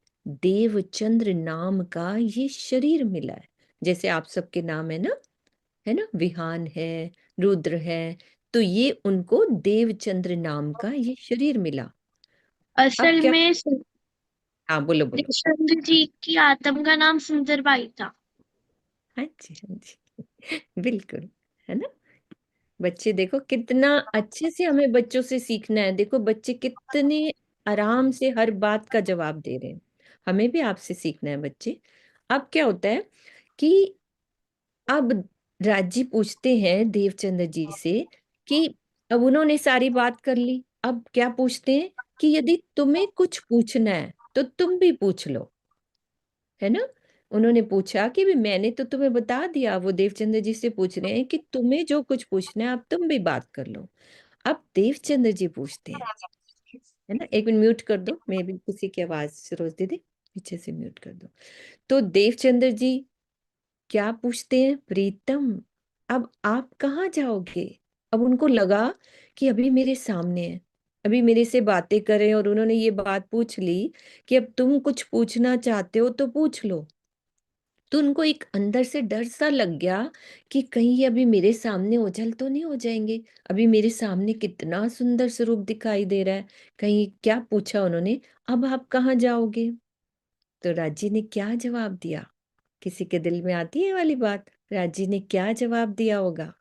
देवचंद्र नाम का ये शरीर मिला है, जैसे आप सबके नाम है ना, विहान है, रुद्र है, तो ये उनको देवचंद्र नाम का ये शरीर मिला। अब असल क्या, में हाँ बोलो बोलो। देवचंद्र जी की आत्मा का नाम सुंदरबाई था। हाँ जी, हाँ जी, बिल्कुल, है ना। बच्चे देखो कितना अच्छे से, हमें बच्चों से सीखना है। देखो बच्चे कितने आराम से हर बात का जवाब दे रहे हैं, हमें भी आपसे सीखना है बच्चे। अब क्या होता है कि अब राजी पूछते हैं देवचंद्र जी से कि अब उन्होंने सारी बात कर ली, अब क्या पूछते हैं कि यदि तुम्हें कुछ पूछना है तो तुम भी पूछ लो, है ना। उन्होंने पूछा कि भी मैंने तो तुम्हें बता दिया, वो देवचंद्र जी से पूछ रहे हैं कि तुम्हें जो कुछ पूछना है अब तुम भी बात कर लो। अब देवचंद्र जी पूछते हैं, है ना। एक मिनट म्यूट कर दो, मैं भी किसी की आवाज, रोज दीदी पीछे से म्यूट कर दो। तो देवचंद्र जी क्या पूछते हैं, प्रीतम अब आप कहाँ जाओगे। अब उनको लगा कि अभी मेरे सामने है, अभी मेरे से बातें करें, और उन्होंने ये बात पूछ ली कि अब तुम कुछ पूछना चाहते हो तो पूछ लो। तो उनको एक अंदर से डर सा लग गया कि कहीं ये अभी मेरे सामने ओझल तो नहीं हो जाएंगे, अभी मेरे सामने कितना सुंदर स्वरूप दिखाई दे रहा है, कहीं क्या पूछा उन्होंने, अब आप कहाँ जाओगे। तो राजी ने क्या जवाब दिया, किसी के दिल में आती है ये वाली बात, राजी ने क्या जवाब दिया होगा,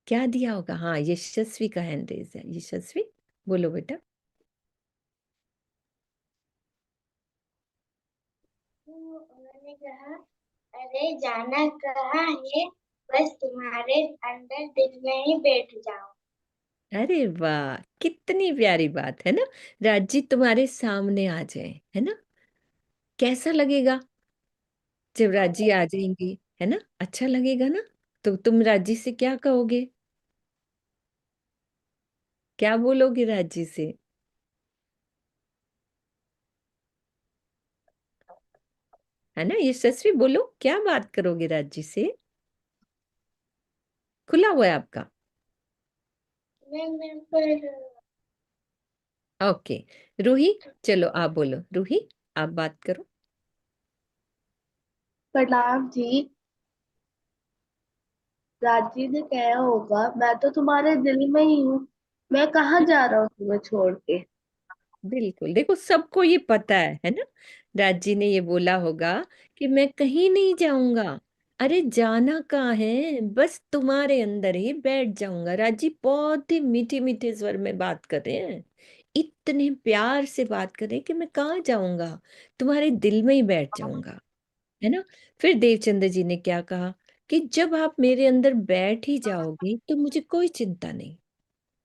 क्या दिया होगा। हाँ, यशस्वी का हैंड रेज है, यशस्वी बोलो बेटा। तो उन्होंने कहा, अरे जाना कहाँ है, बस तुम्हारे अंदर दिल में ही बैठ जाओ। अरे वाह, कितनी प्यारी बात है ना, राजी तुम्हारे सामने आ जाए, है ना, कैसा लगेगा जब राजी आ जाएंगी, है ना, अच्छा लगेगा ना। तो तुम राजी से क्या कहोगे, क्या बोलोगे राजी से, है ना, यशस्वी बोलो, क्या बात करोगे राजी से, खुला हुआ है आपका। मैं मिलकर ओके, रूही चलो आप बोलो, रूही आप बात करो। प्रणाम जी। राजी ने कहा होगा, मैं तो तुम्हारे दिल में ही हूँ, मैं कहाँ जा रहा हूँ तुम्हें छोड़ के। बिल्कुल, देखो सबको ये पता है ना, राजी ने ये बोला होगा कि मैं कहीं नहीं जाऊंगा, अरे जाना कहाँ है, बस तुम्हारे अंदर ही बैठ जाऊंगा। राजी बहुत ही मीठे मीठे स्वर में बात कर रहे हैं, इतने प्यार से बात कर रहे हैं कि मैं कहाँ जाऊंगा, तुम्हारे दिल में ही बैठ जाऊंगा, है ना। फिर देवचंद्र जी ने क्या कहा कि जब आप मेरे अंदर बैठ ही जाओगी तो मुझे कोई चिंता नहीं,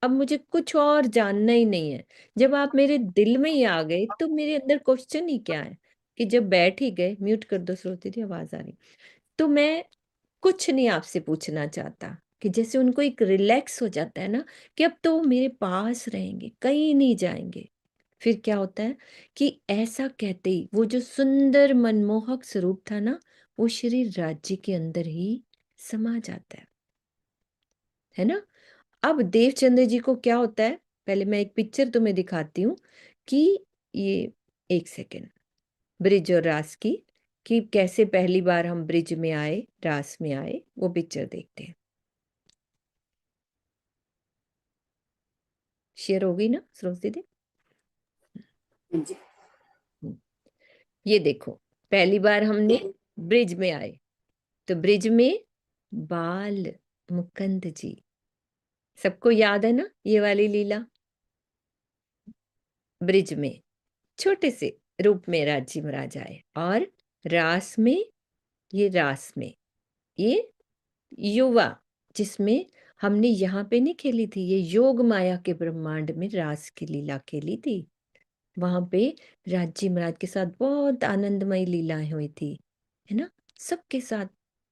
अब मुझे कुछ और जानना ही नहीं है। जब आप मेरे दिल में ही आ गए तो मेरे अंदर क्वेश्चन ही क्या है, कि जब बैठ ही गए, म्यूट कर दो श्रुति जी, आवाज आ रही, तो मैं कुछ नहीं आपसे पूछना चाहता, कि जैसे उनको एक रिलैक्स हो जाता है ना, कि अब तो वो मेरे पास रहेंगे, कहीं नहीं जाएंगे। फिर क्या होता है कि ऐसा कहते ही वो जो सुंदर मनमोहक स्वरूप था ना, वो श्री राज्य के अंदर ही समा जाता है ना। अब देवचंद्र जी को क्या होता है, पहले मैं एक पिक्चर तुम्हें दिखाती हूँ कि ये, एक सेकेंड, ब्रिज और रास की, कि कैसे पहली बार हम ब्रिज में आए, रास में आए, वो पिक्चर देखते हैं। शेयर हो गई ना सरोज दीदी। जी। हम्म, ये देखो, पहली बार हमने ब्रिज में आए, तो ब्रिज में बाल मुकुंद जी, सबको याद है ना ये वाली लीला, ब्रिज में छोटे से रूप में राजी महाराज आए, और रास में, ये रास में ये युवा, जिसमें हमने यहाँ पे नहीं खेली थी, ये योग माया के ब्रह्मांड में रास की लीला खेली थी। वहां पे राजी महाराज के साथ बहुत आनंदमयी लीलाएं हुई थी, है ना। सबके साथ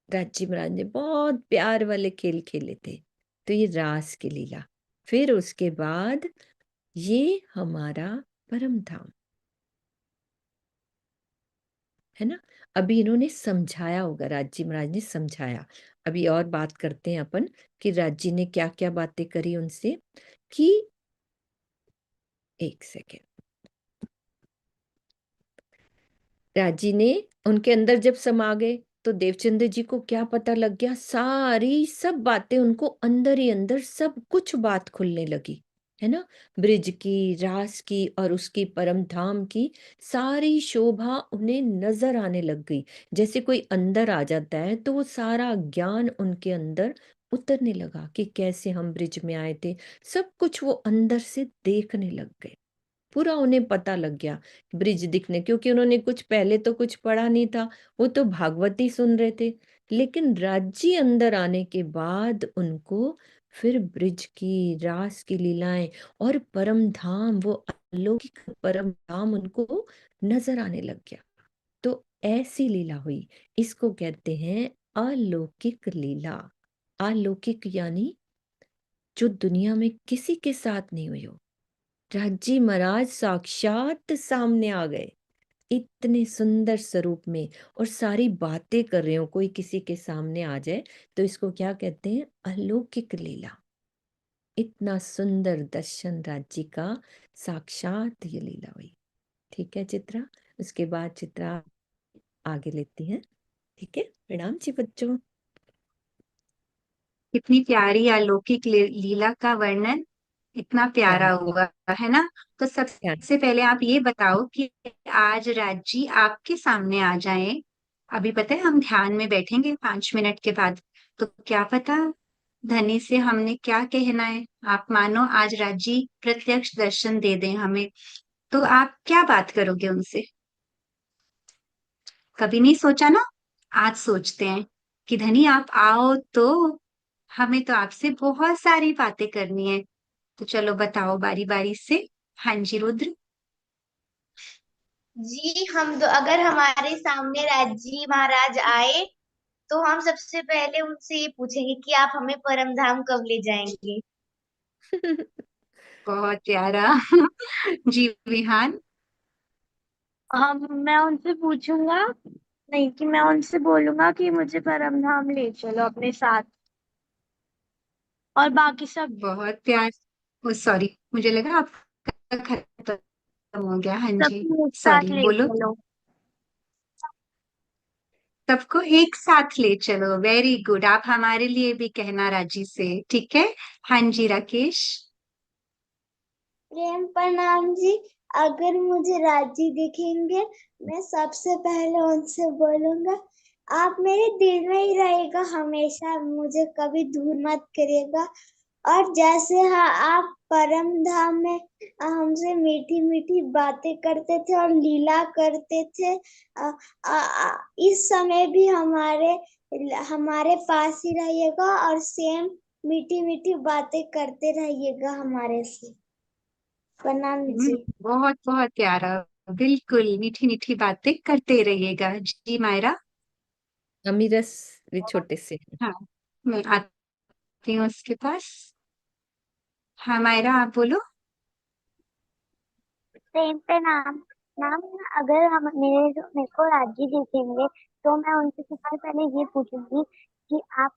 राजी महाराज ने बहुत प्यार वाले खेल खेले थे। तो ये रास की लीला। फिर उसके बाद ये हमारा परम धाम, है ना। अभी इन्होंने समझाया होगा, राजी महाराज ने समझाया। अभी और बात करते हैं अपन कि राजी ने क्या क्या बातें करी उनसे। कि एक सेकेंड, राजी ने उनके अंदर जब समा गए तो देवचंद्र जी को क्या पता लग गया, सारी सब बातें उनको अंदर ही अंदर सब कुछ बात खुलने लगी, है ना। ब्रिज की, रास की और उसकी परम धाम की सारी शोभा उन्हें नजर आने लग गई। जैसे कोई अंदर आ जाता है तो वो सारा ज्ञान उनके अंदर उतरने लगा कि कैसे हम ब्रिज में आए थे, सब कुछ वो अंदर से देखने लग गए। पूरा उन्हें पता लग गया ब्रिज दिखने, क्योंकि उन्होंने कुछ पहले तो कुछ पढ़ा नहीं था, वो तो भागवती सुन रहे थे। लेकिन राज्य अंदर आने के बाद उनको फिर ब्रिज की, रास की लीलाएं और परम धाम, वो अलौकिक परम धाम उनको नजर आने लग गया। तो ऐसी लीला हुई, इसको कहते हैं अलौकिक लीला। अलौकिक यानी जो दुनिया में किसी के साथ नहीं हुई हो। राजी महाराज साक्षात सामने आ गए इतने सुंदर स्वरूप में, और सारी बातें कर रहे हो, कोई किसी के सामने आ जाए तो इसको क्या कहते हैं, अलौकिक लीला। इतना सुंदर दर्शन राज्य का, साक्षात ये लीला हुई। ठीक है चित्रा, उसके बाद चित्रा आगे लेती है। ठीक है, प्रणाम जी बच्चों। कितनी प्यारी अलौकिक लीला का वर्णन, इतना प्यारा ध्यान हुआ, है ना। तो ध्यान। सबसे पहले आप ये बताओ कि आज राजी आपके सामने आ जाएं। अभी पता है हम ध्यान में बैठेंगे 5 मिनट के बाद, तो क्या पता धनी से हमने क्या कहना है। आप मानो आज राजी प्रत्यक्ष दर्शन दे दें हमें, तो आप क्या बात करोगे उनसे? कभी नहीं सोचा ना? आज सोचते हैं कि धनी आप आओ तो हमें तो आपसे बहुत सारी बातें करनी है। तो चलो बताओ बारी बारी से। हाँ जी रुद्र। जी, हम तो अगर हमारे सामने राजी महाराज आए तो हम सबसे पहले उनसे ये पूछेंगे कि आप हमें परम धाम कब ले जाएंगे। बहुत प्यारा। जी विहान। मैं उनसे पूछूंगा, नहीं कि मैं उनसे बोलूंगा कि मुझे परम धाम ले चलो अपने साथ, और बाकी सब बहुत प्यार। ओ सॉरी, मुझे लगा आपका खत्म हो गया। हाँ जी, सबको एक साथ सॉरी, ले बोलो। चलो। सबको एक साथ ले चलो, वेरी गुड। आप हमारे लिए भी कहना राजी से, ठीक है। हाँ जी राकेश। प्रेम प्रणाम जी। अगर मुझे राजी दिखेंगे, मैं सबसे पहले उनसे बोलूंगा, आप मेरे दिल में ही रहेगा हमेशा, मुझे कभी दूर मत करिएगा। और जैसे आप परम धाम में हमसे मीठी मीठी बातें करते थे और लीला करते थे, इस समय भी हमारे पास ही रहिएगा और सेम मीठी मीठी बातें करते रहिएगा हमारे से। प्रणाम जी। बहुत बहुत प्यारा। बिल्कुल मीठी मीठी बातें करते रहिएगा। जी मायरा। अमीरस भी छोटे से हैं। हाँ, मैं आती हूँ उसके पास। हाँ मायरा, आप बोलो। प्रेम पे नाम नाम अगर हम मेरे को राजी दिखेंगे तो मैं उनसे सबसे पहले ये पूछूंगी कि आप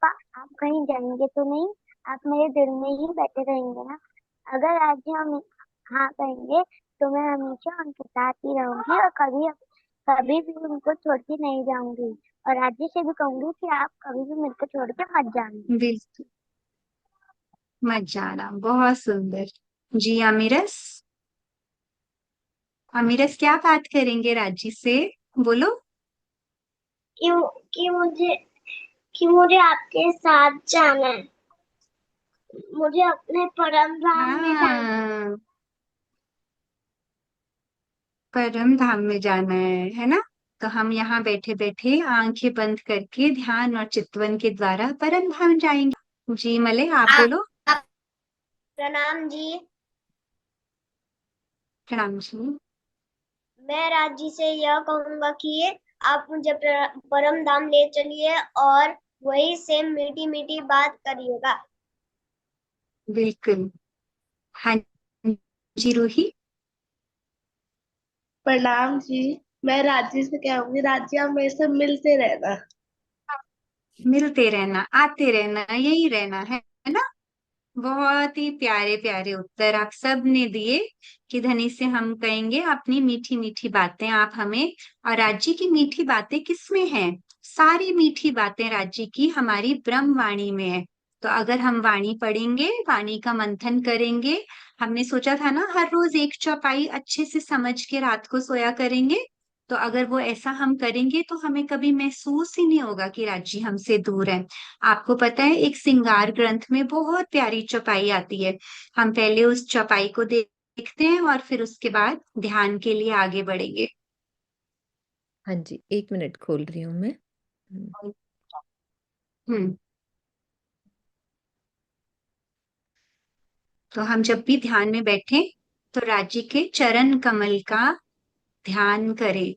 कहीं जाएंगे तो नहीं, आप मेरे दिल में ही बैठे रहेंगे ना। अगर राजी हम हाँ कहेंगे तो मैं हमेशा उनके साथ ही रहूंगी और कभी कभी भी उनको छोड़ के नहीं जाऊंगी। और राजी से भी कहूंगी कि आप कभी भी मेरे को छोड़ के मत जाना। बिल्कुल मत जाना, बहुत सुंदर। जी अमीरस। अमीरस क्या बात करेंगे राजी से, बोलो। कि कि मुझे कि मुझे आपके साथ जाना है, मुझे अपने परम धाम में जाना है। हाँ, परम धाम में जाना है ना? तो हम यहाँ बैठे बैठे आंखें बंद करके ध्यान और चितवन के द्वारा परम धाम जाएंगे। जी मले, आप बोलो। प्रणाम जी। प्रणाम जी। मैं राज जी से यह कहूंगा कि आप मुझे परम धाम ले चलिए और वही से मीठी मीठी बात करिएगा। बिल्कुल। हाँ जी रूही। प्रणाम जी। मैं राजी से कहूंगी, राजी आप मेरे से मिलते रहना। मिलते रहना, आते रहना, यही रहना है ना? बहुत ही प्यारे प्यारे उत्तर आप सब ने दिए कि धनी से हम कहेंगे अपनी मीठी मीठी बातें आप हमें। और राज्य की मीठी बातें किसमें हैं? सारी मीठी बातें राज्य की हमारी ब्रह्म वाणी में है। तो अगर हम वाणी पढ़ेंगे, वाणी का मंथन करेंगे, हमने सोचा था ना हर रोज एक चौपाई अच्छे से समझ के रात को सोया करेंगे। तो अगर वो ऐसा हम करेंगे तो हमें कभी महसूस ही नहीं होगा कि राज्य हमसे दूर है। आपको पता है एक श्रृंगार ग्रंथ में बहुत प्यारी चौपाई आती है। हम पहले उस चौपाई को देखते हैं और फिर उसके बाद ध्यान के लिए आगे बढ़ेंगे। हाँ जी, 1 मिनट खोल रही हूँ मैं। हम्म। तो हम जब भी ध्यान में बैठे तो राज्य के चरण कमल का ध्यान करें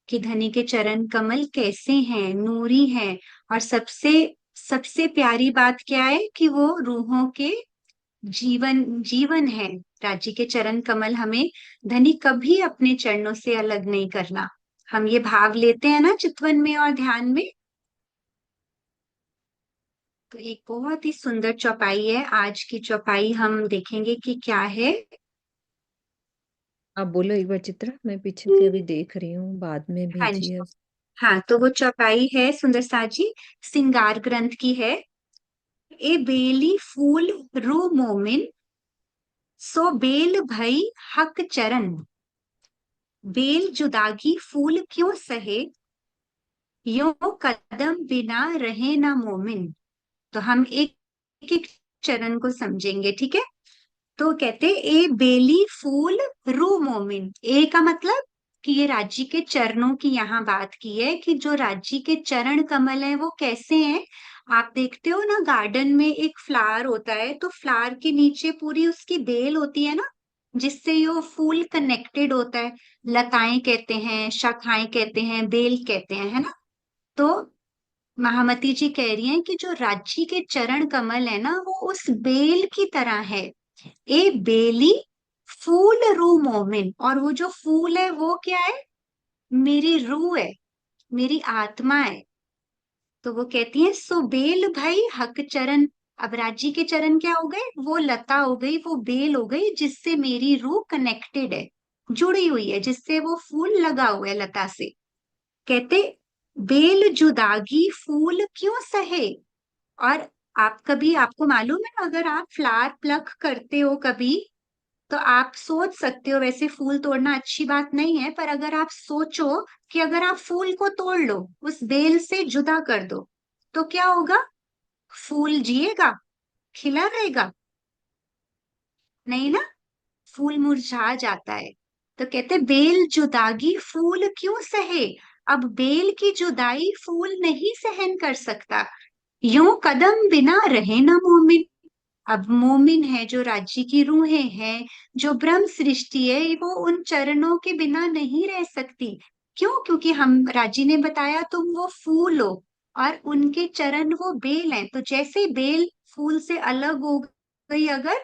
कि धनी के चरण कमल कैसे हैं, नूरी हैं। और सबसे सबसे प्यारी बात क्या है कि वो रूहों के जीवन जीवन है। राज्य के चरण कमल हमें धनी कभी अपने चरणों से अलग नहीं करना। हम ये भाव लेते हैं ना चितवन में और ध्यान में। तो एक बहुत ही सुंदर चौपाई है, आज की चौपाई हम देखेंगे कि क्या है। आप बोलो एक बार चित्रा, मैं पीछे से अभी देख रही हूँ, बाद में हाँ भेजी जी। है। हाँ, तो वो चौपाई है सुंदर सा जी, श्रृंगार ग्रंथ की है। ए बेली फूल रू मोमिन, सो बेल भई हक चरण। बेल जुदागी फूल क्यों सहे, यो कदम बिना रहे ना मोमिन। तो हम एक एक चरण को समझेंगे, ठीक है? तो कहते ए बेली फूल रू मोमिन। ए का मतलब कि ये राज्य के चरणों की यहाँ बात की है कि जो राज्य के चरण कमल है वो कैसे हैं। आप देखते हो ना गार्डन में एक फ्लावर होता है तो फ्लावर के नीचे पूरी उसकी बेल होती है ना, जिससे ये फूल कनेक्टेड होता है। लताएं कहते हैं, शाखाएं कहते हैं, बेल कहते हैं, है ना? तो महामती जी कह रही हैं कि जो राज्य के चरण कमल है ना वो उस बेल की तरह है। ए बेली फूल रू मोमिन, और वो जो फूल है वो क्या है? मेरी रूह है, मेरी आत्मा है। तो वो कहती है सो बेल भाई हक चरण। अब राज्य के चरण क्या हो गए? वो लता हो गई, वो बेल हो गई जिससे मेरी रूह कनेक्टेड है, जुड़ी हुई है, जिससे वो फूल लगा हुआ है लता से। कहते बेल जुदागी फूल क्यों सहे। और आप कभी, आपको मालूम है अगर आप फ्लावर प्लक करते हो कभी, तो आप सोच सकते हो, वैसे फूल तोड़ना अच्छी बात नहीं है, पर अगर आप सोचो कि अगर आप फूल को तोड़ लो, उस बेल से जुदा कर दो, तो क्या होगा? फूल जिएगा, खिला रहेगा? नहीं ना, फूल मुरझा जाता है। तो कहते बेल जुदागी फूल क्यों सहे। अब बेल की जुदाई फूल नहीं सहन कर सकता। यूं कदम बिना रहे ना मोमिन। अब मोमिन है जो राज्य की रूहें हैं, जो ब्रह्म सृष्टि है, वो उन चरणों के बिना नहीं रह सकती। क्यों? क्योंकि हम राज्य ने बताया तुम वो फूल हो और उनके चरण वो बेल हैं। तो जैसे बेल फूल से अलग हो गई अगर,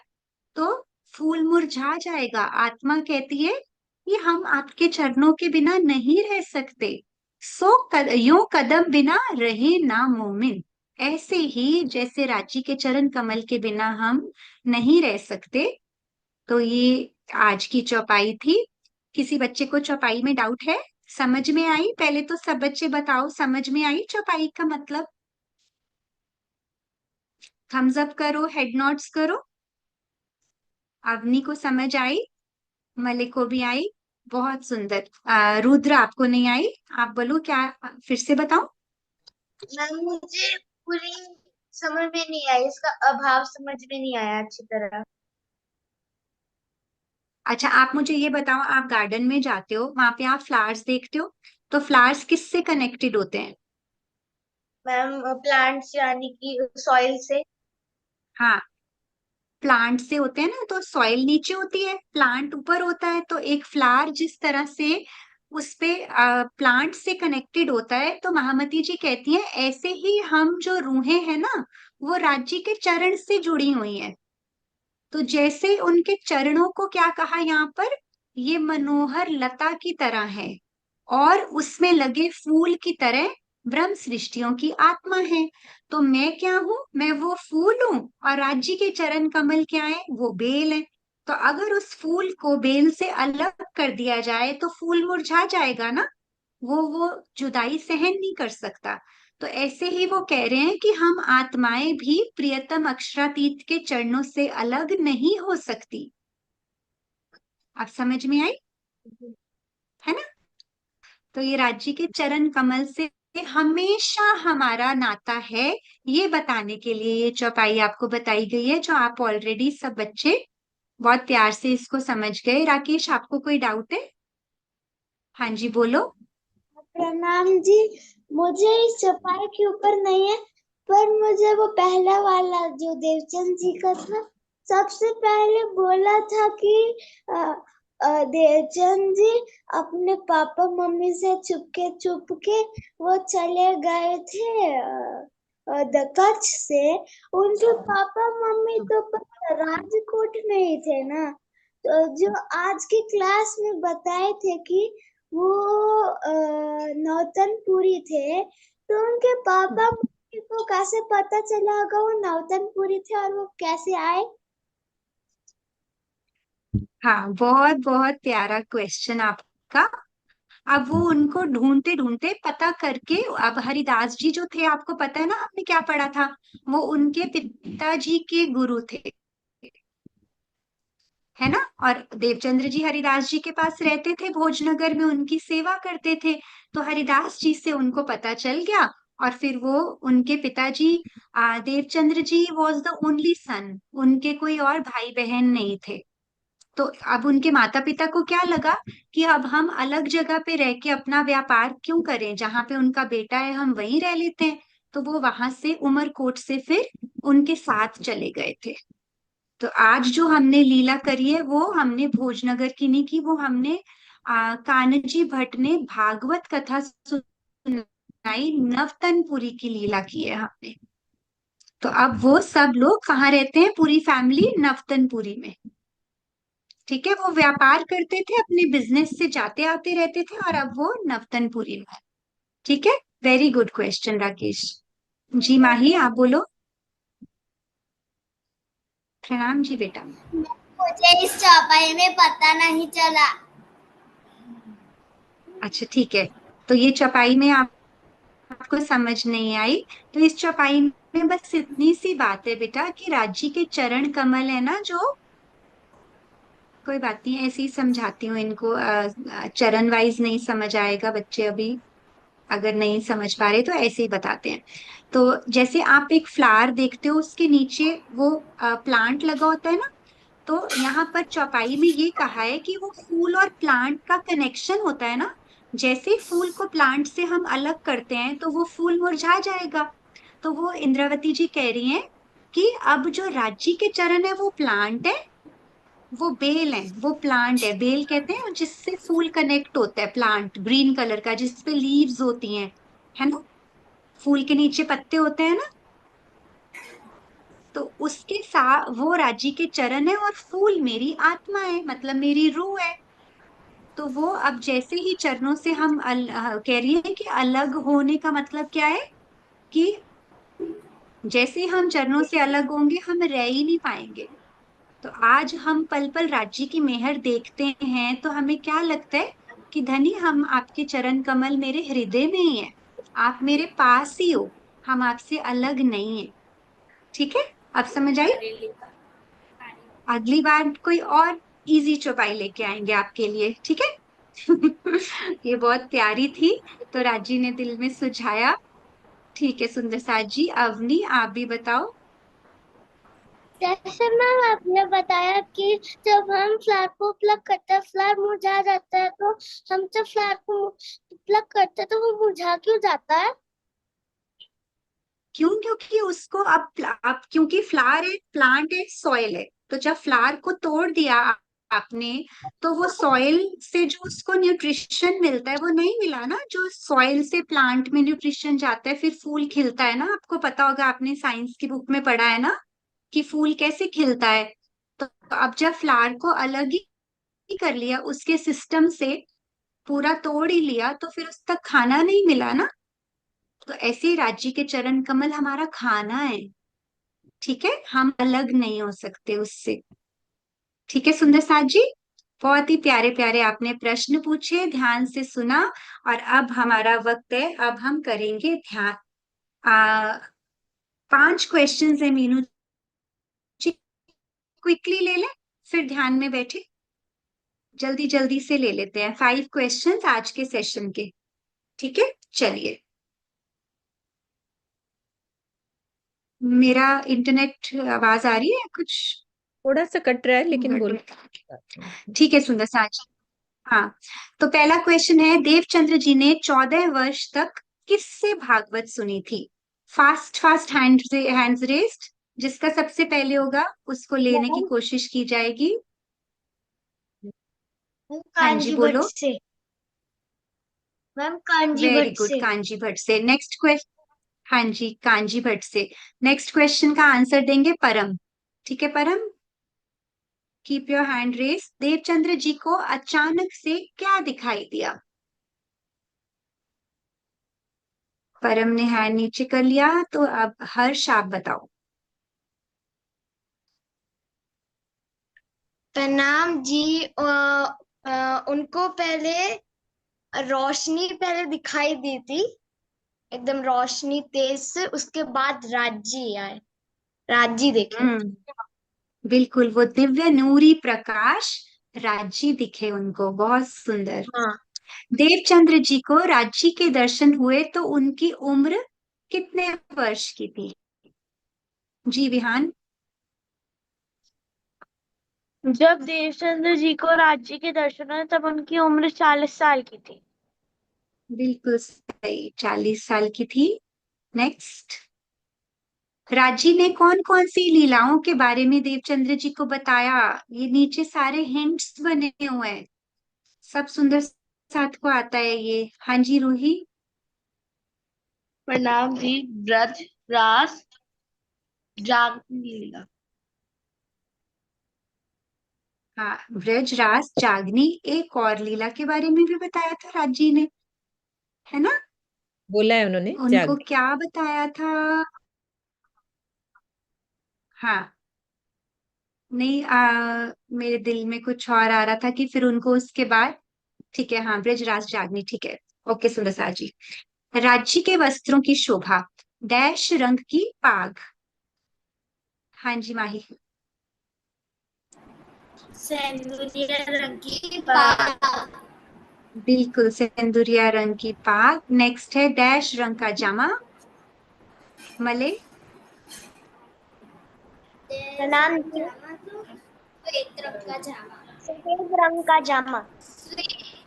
तो फूल मुरझा जाएगा। आत्मा कहती है कि हम आपके चरणों के बिना नहीं रह सकते। यूं कदम बिना रहे ना मोमिन। ऐसे ही जैसे राज्य के चरण कमल के बिना हम नहीं रह सकते। तो ये आज की चौपाई थी। किसी बच्चे को चौपाई में डाउट है? समझ में आई? पहले तो सब बच्चे बताओ, समझ में आई चौपाई का मतलब? थम्स अप करो, हेड नोट्स करो। अवनी को समझ आई, मलिक को भी आई। बहुत सुंदर। रुद्र आपको नहीं आई? आप बोलो क्या, फिर से बताओ। मैम मुझे पूरी समझ में नहीं आई, इसका अभाव समझ में नहीं आया अच्छी तरह। अच्छा, आप मुझे ये बताओ, आप गार्डन में जाते हो, वहां पे आप फ्लावर्स देखते हो, तो फ्लावर्स किससे कनेक्टेड होते हैं? मैम प्लांट्स यानी कि सॉइल से। हाँ, प्लांट से होते हैं ना, तो सॉइल नीचे होती है, प्लांट ऊपर होता है, तो एक फ्लावर जिस तरह से उस पे प्लांट से कनेक्टेड होता है, तो महामती जी कहती हैं ऐसे ही हम जो रूहें हैं ना, वो राज्य के चरण से जुड़ी हुई हैं। तो जैसे उनके चरणों को क्या कहा यहाँ पर, ये मनोहर लता की तरह है, और उसमें लगे फूल की तरह ब्रह्म सृष्टियों की आत्मा है। तो मैं क्या हूं, मैं वो फूल हूं, और राज्य के चरण कमल क्या है, वो बेल है। तो अगर उस फूल को बेल से अलग कर दिया जाए तो फूल मुरझा जाएगा ना, वो जुदाई सहन नहीं कर सकता। तो ऐसे ही वो कह रहे हैं कि हम आत्माएं भी प्रियतम अक्षरातीत के चरणों से अलग नहीं हो सकती। आप समझ में आई, है ना? तो ये राज्य के चरण कमल से हमेशा हमारा नाता है, ये बताने के लिए ये चौपाई आपको बताई गई है, जो आप ऑलरेडी सब बच्चे बहुत प्यार से इसको समझ गए। राकेश, आपको कोई डाउट है? हाँ जी, बोलो। प्रणाम जी। मुझे इस चौपाई के ऊपर नहीं है, पर मुझे वो पहला वाला जो देवचंद जी का था, सबसे पहले बोला था कि देवचंद जी अपने पापा मम्मी से चुपके वो चले गए थे कच्छ से। उनके पापा मम्मी तो राजकोट में ही थे ना, तो जो आज की क्लास में बताए थे कि वो नौतनपुरी थे, तो उनके पापा मम्मी को कैसे पता चला होगा वो नौतनपुरी थे और वो कैसे आए? हाँ, बहुत बहुत प्यारा क्वेश्चन आपका। अब वो उनको ढूंढते ढूंढते पता करके, अब हरिदास जी जो थे, आपको पता है ना आपने क्या पढ़ा था, वो उनके पिताजी के गुरु थे, है ना? और देवचंद्र जी हरिदास जी के पास रहते थे, भोजनगर में उनकी सेवा करते थे। तो हरिदास जी से उनको पता चल गया, और फिर वो उनके पिताजी देवचंद्र जी वॉज द ओनली सन, उनके कोई और भाई बहन नहीं थे। तो अब उनके माता पिता को क्या लगा कि अब हम अलग जगह पे रह के अपना व्यापार क्यों करें, जहां पे उनका बेटा है हम वहीं रह लेते हैं। तो वो वहां से उमरकोट से फिर उनके साथ चले गए थे। तो आज जो हमने लीला करी है वो हमने भोजनगर की नहीं की, वो हमने कान्जी भट्ट ने भागवत कथा सुनाई, नवतनपुरी की लीला की है हमने। तो अब वो सब लोग कहाँ रहते हैं, पूरी फैमिली नवतनपुरी में। ठीक है, वो व्यापार करते थे, अपने बिजनेस से जाते आते रहते थे, और अब वो नवतनपुरी में है। ठीक है, very good question Rakesh ji. माही, आप बोलो। प्रणाम जी बेटा। मुझे इस चौपाई में पता नहीं चला। अच्छा ठीक है, तो ये चौपाई में आपको समझ नहीं आई, तो इस चौपाई में बस इतनी सी बात है बेटा कि राज्य के चरण कमल है ना जो, कोई बात नहीं, ऐसे ही समझाती हूँ इनको, चरण वाइज नहीं समझ आएगा बच्चे अभी, अगर नहीं समझ पा रहे तो ऐसे ही बताते हैं। तो जैसे आप एक फ्लावर देखते हो, उसके नीचे वो प्लांट लगा होता है ना, तो यहाँ पर चौपाई में ये कहा है कि वो फूल और प्लांट का कनेक्शन होता है ना, जैसे ही फूल को प्लांट से हम अलग करते हैं तो वो फूल मुरझा जाएगा। तो वो इंद्रावती जी कह रही हैं कि अब जो राज्य के चरण है वो प्लांट है, वो बेल है, वो प्लांट है, बेल कहते हैं जिससे फूल कनेक्ट होता है, प्लांट ग्रीन कलर का जिसपे लीव्स होती हैं, है ना? फूल के नीचे पत्ते होते हैं ना, तो उसके साथ वो राज्य के चरण है, और फूल मेरी आत्मा है, मतलब मेरी रूह है। तो वो अब जैसे ही चरणों से हम कह रही है कि अलग होने का मतलब क्या है, कि जैसे ही हम चरणों से अलग होंगे हम रह ही नहीं पाएंगे। तो आज हम पल पल राज्य की मेहर देखते हैं तो हमें क्या लगता है कि धनी हम आपके चरण कमल मेरे हृदय में ही है, आप मेरे पास ही हो, हम आपसे अलग नहीं है। ठीक है, अब समझ आई? अगली बार कोई और इजी चौपाई लेके आएंगे आपके लिए, ठीक है? ये बहुत प्यारी थी, तो राजी ने दिल में सुझाया। ठीक है सुंदर साथ जी, अवनी आप भी बताओ। जैसे मैम आपने बताया कि जब हम फ्लावर को प्लग करते हैं फ्लावर मुरझा जाता है, तो हम जब फ्लावर को प्लग करते हैं तो वो मुरझा क्यों जाता है? क्यों? क्योंकि उसको अब क्योंकि फ्लावर एक प्लांट है, सॉइल है, तो जब फ्लावर को तोड़ दिया आपने, तो वो सॉइल से जो उसको न्यूट्रिशन मिलता है वो नहीं मिला ना, जो सॉइल से प्लांट में न्यूट्रिशन जाता है फिर फूल खिलता है ना। आपको पता होगा, आपने साइंस की बुक में पढ़ा है ना कि फूल कैसे खिलता है। तो अब जब फ्लावर को अलग ही कर लिया उसके सिस्टम से, पूरा तोड़ ही लिया, तो फिर उस तक खाना नहीं मिला ना। तो ऐसे ही राज्य के चरण कमल हमारा खाना है, ठीक है, हम अलग नहीं हो सकते उससे। ठीक है सुंदर साथ जी, बहुत ही प्यारे प्यारे आपने प्रश्न पूछे, ध्यान से सुना। और अब हमारा वक्त है, अब हम करेंगे ध्यान। 5 क्वेश्चंस है मीनू जी, क्विकली ले ले, फिर ध्यान में बैठे, जल्दी जल्दी से ले लेते हैं 5 क्वेश्चंस आज के सेशन के। ठीक है, चलिए। मेरा इंटरनेट आवाज आ रही है कुछ? थोड़ा सा कट रहा है लेकिन बोलो। गड़बड़। ठीक है सुंदर साज। हाँ, तो पहला क्वेश्चन है, देवचंद्र जी ने 14 वर्ष तक किससे भागवत सुनी थी? फास्ट फास्ट हैंड्स रेस्ड, जिसका सबसे पहले होगा उसको लेने की मैम कोशिश की जाएगी। हाँ जी कांजी भट्ट बोलो। से। Ma'am kanji very Bhatt good, से। कांजी भट्ट से। Next question. हाँ जी, कांजी भट्ट से। नेक्स्ट क्वेश्चन का आंसर देंगे परम। ठीक है Param, keep your hand raised. Devchandra ji को अचानक से क्या दिखाई दिया? परम ने हैंड नीचे कर लिया, तो अब हर्ष आप बताओ। प्रणाम जी। उनको पहले रोशनी पहले दिखाई दी थी, एकदम रोशनी तेज से, उसके बाद राज्य आए, राज्य देखे। बिल्कुल, वो दिव्य नूरी प्रकाश राज्य दिखे उनको, बहुत सुंदर। हाँ। देवचंद्र जी को राज्य के दर्शन हुए तो उनकी उम्र कितने वर्ष की थी? जी विहान। जब देवचंद्र जी को राज्य के दर्शन हुए तब उनकी उम्र 40 साल की थी। बिल्कुल सही, 40 साल की थी। नेक्स्ट, राजी ने कौन कौन सी लीलाओं के बारे में देवचंद्र जी को बताया? ये नीचे सारे हिंट्स बने हुए हैं, सब सुंदर साथ को आता है ये। हाँ जी रूही। प्रणाम जी। ब्रज रास जागरण लीला। हाँ, ब्रज रास जागनी, एक और लीला के बारे में भी बताया था राजी ने, है ना? बोला है उन्होंने उनको जाग। क्या बताया था? हाँ, नहीं मेरे दिल में कुछ और आ रहा था कि फिर उनको उसके बाद। ठीक है, हाँ, ब्रज रास जागनी, ठीक है। ओके सुंदर सा जी। राज्य के वस्त्रों की शोभा, डैश रंग की पाग। हाँ जी माही। सेंदूरिया रंग की पाग। बिल्कुल, सिंदूरिया रंग की पाग। नेक्स्ट है डैश रंग का जामा, मले। प्रणाम जी। सफेद रंग का जामा।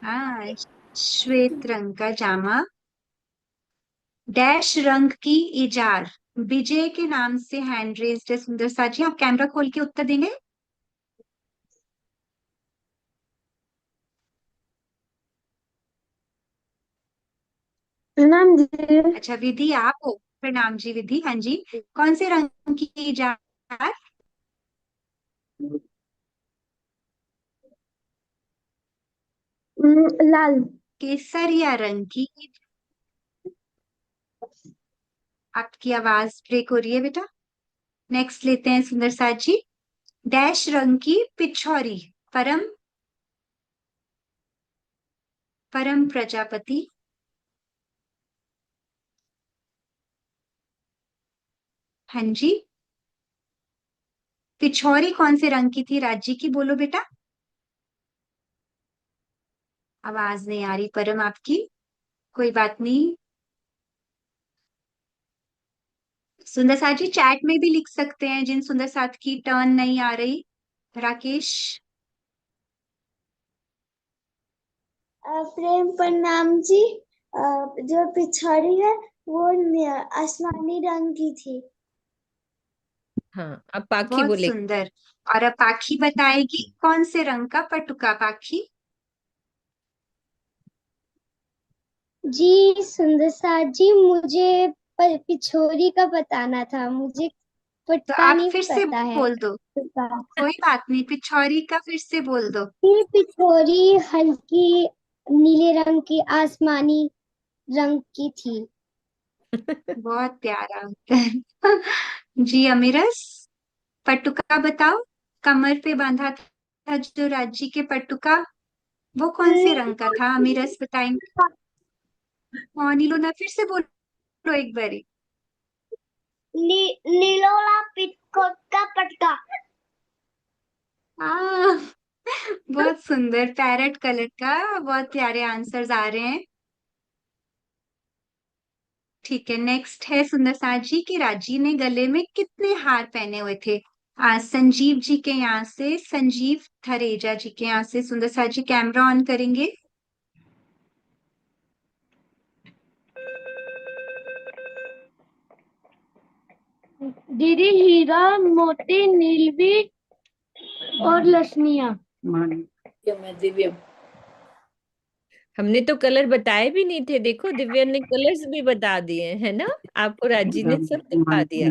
हाँ, श्वेत रंग का जामा। डैश रंग की इजार, विजय के नाम से हैंड रेज्ड है सुंदर सा जी, आप कैमरा खोल के उत्तर देंगे। प्रणाम जी। अच्छा विधि आप हो, प्रणाम जी विधि, हाँ जी। कौन से रंग की इजार? लाल। केसरिया रंग की। आपकी आवाज ब्रेक हो रही है बेटा। नेक्स्ट लेते हैं सुंदर सा जी, डैश रंग की पिछौरी, परम, परम प्रजापति। हाँ जी, पिछौरी कौन से रंग की थी राज्य की, बोलो बेटा। आवाज नहीं आ रही परम आपकी, कोई बात नहीं। सुंदर साथ जी चैट में भी लिख सकते हैं जिन सुंदर साथ की टर्न नहीं आ रही। राकेश। प्रेम प्रणाम जी। जो पिछड़ी है वो आसमानी रंग की थी। हाँ, अब पाखी बहुत बोलेगी। सुंदर। और अब पाखी बताएगी कौन से रंग का पटुका। पाखी। जी सुंदर साथ जी, मुझे पिछोरी का बताना था, मुझे तो पटका आप नहीं फिर से पता है। बोल दो। कोई बात नहीं, पिछौरी का फिर से बोल दो। ये पिछोरी हल्की नीले रंग की, आसमानी रंग की थी। बहुत प्यारा उत्तर। जी अमीरस, पटुका बताओ। कमर पे बांधा था जो राज्य के पटुका, वो कौन से रंग का था? अमीरस बताएंगे। हाँ नीलो ना, फिर से बोलो एक बारी। नीलोला पिटकोट का पटका। हाँ। बहुत सुंदर, पैरेट कलर का। बहुत प्यारे आंसर्स आ रहे हैं। ठीक है, नेक्स्ट है सुंदर साथ जी की राजी ने गले में कितने हार पहने हुए थे? संजीव जी के यहाँ से, संजीव थरेजा जी के यहाँ से सुंदर साथ जी कैमरा ऑन करेंगे। दीदी हीरा मोती नीलवी और लसनिया। मैं दिव्यम। हमने तो कलर बताए भी नहीं थे, देखो दिव्या ने कलर्स भी बता दिए है ना। आपको राजी ने सब दिखा दिया।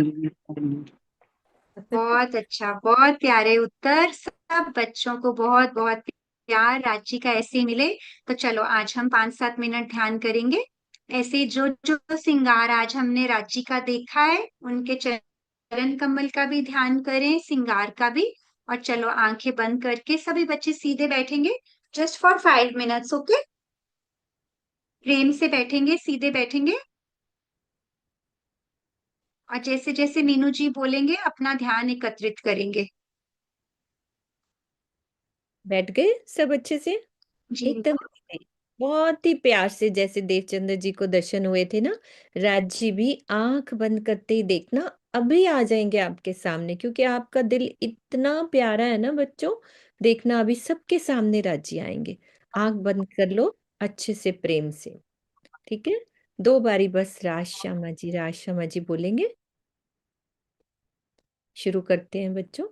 बहुत अच्छा, बहुत प्यारे उत्तर। सब बच्चों को बहुत बहुत प्यार रांची का ऐसे ही मिले। तो चलो आज हम 5-7 मिनट ध्यान करेंगे। ऐसे जो जो श्रृंगार आज हमने रांची का देखा है उनके चरण कमल का भी ध्यान करें, श्रृंगार का भी। और चलो आंखें बंद करके सभी बच्चे सीधे बैठेंगे, जस्ट फॉर 5 मिनट्स। ओके, प्रेम से बैठेंगे, सीधे बैठेंगे। और जैसे जैसे मीनू जी बोलेंगे अपना ध्यान एकत्रित करेंगे। बैठ गए सब अच्छे से? जी। एकदम से, बहुत ही प्यार से, जैसे देवचंद्र जी को दर्शन हुए थे ना। राजी भी आंख बंद करते ही देखना, अभी आ जाएंगे आपके सामने, क्योंकि आपका दिल इतना प्यारा है ना बच्चों। देखना अभी सबके सामने राजी आएंगे। आंख बंद कर लो अच्छे से, प्रेम से। ठीक है, 2 बारी बस राज श्यामा जी, राज श्यामा जी बोलेंगे। शुरू करते हैं बच्चों।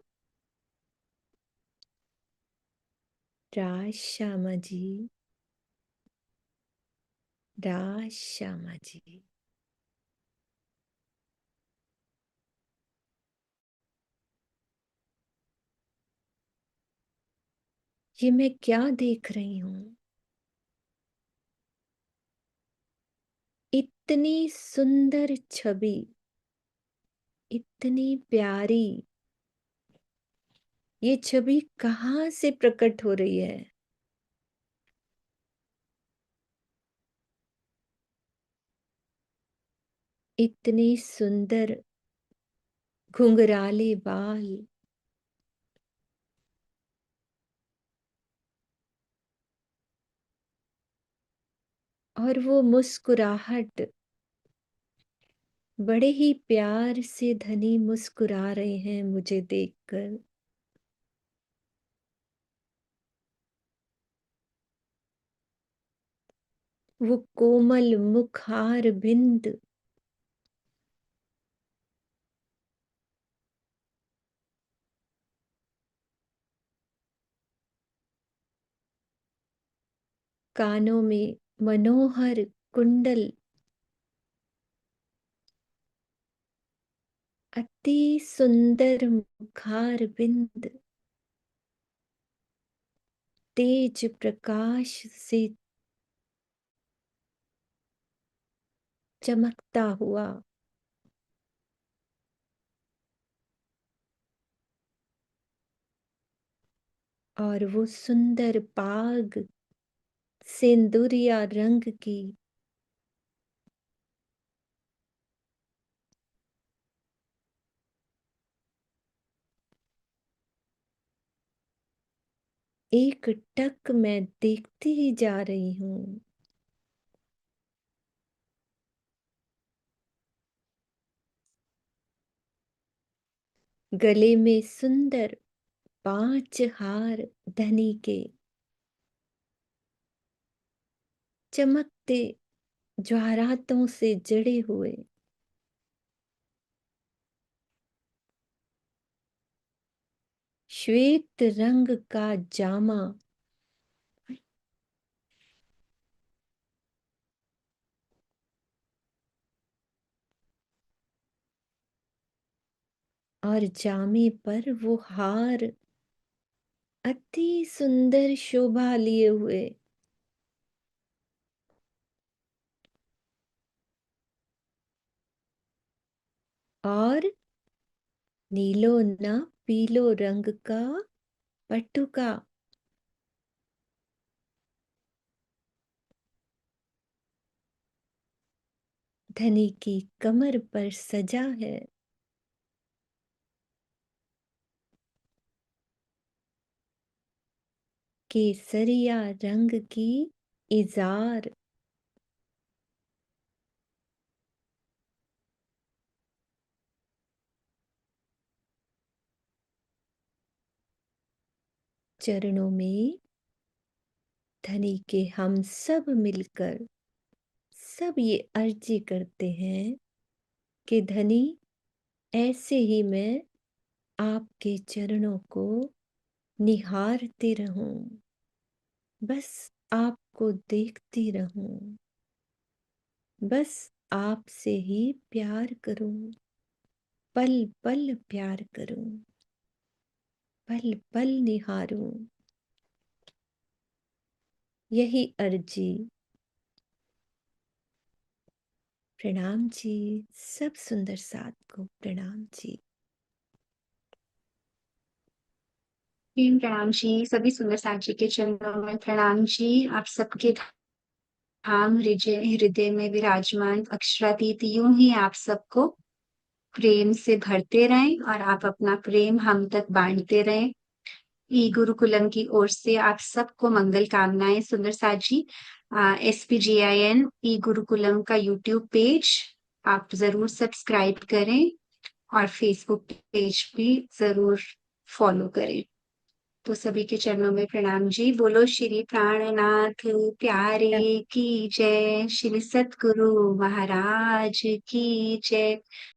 राज श्यामा जी, राज श्यामा जी। ये मैं क्या देख रही हूँ? इतनी सुंदर छवि, इतनी प्यारी। ये छवि कहाँ से प्रकट हो रही है? इतनी सुंदर घुंघराले बाल, और वो मुस्कुराहट, बड़े ही प्यार से धनी मुस्कुरा रहे हैं मुझे देखकर। वो कोमल मुखार बिंद, कानों में मनोहर कुंडल, अति सुंदर मुखार बिंद, तेज प्रकाश से चमकता हुआ। और वो सुंदर पाग सिंदूरिया रंग की, एक टक मैं देखती ही जा रही हूँ। गले में सुंदर 5 हार धनी के, चमकते ज्वारातों से जड़े हुए, श्वेत रंग का जामा, और जामे पर वो हार अति सुंदर शोभा लिए हुए, और नीलो न पीलो रंग का पटुका, धनी की कमर पर सजा है। केसरिया रंग की इजार, चरणों में धनी के हम सब मिलकर सब ये अर्जी करते हैं कि धनी, ऐसे ही मैं आपके चरणों को निहारती रहूं, बस आपको देखती रहूं, बस आपसे ही प्यार करूं, पल पल प्यार करूं, पल पल निहारूं। यही अर्जी। प्रणाम जी, सब सुंदर साथ को प्रणाम जी। प्रणाम जी, सभी सुंदर साथ जी के चरणों में प्रणाम जी। आप सबके धाम हृदय में विराजमान अक्षरातीत यूं ही आप सबको प्रेम से भरते रहें और आप अपना प्रेम हम तक बांटते रहें। ई गुरुकुलम की ओर से आप सबको मंगल कामनाएं। सुंदर साथ जी, SPGIN ई गुरुकुलम का यूट्यूब पेज आप जरूर सब्सक्राइब करें और फेसबुक पेज भी जरूर फॉलो करें। तो सभी के चरणों में प्रणाम जी। बोलो श्री प्राणनाथ प्यारे की जय, श्री सतगुरु महाराज की जय।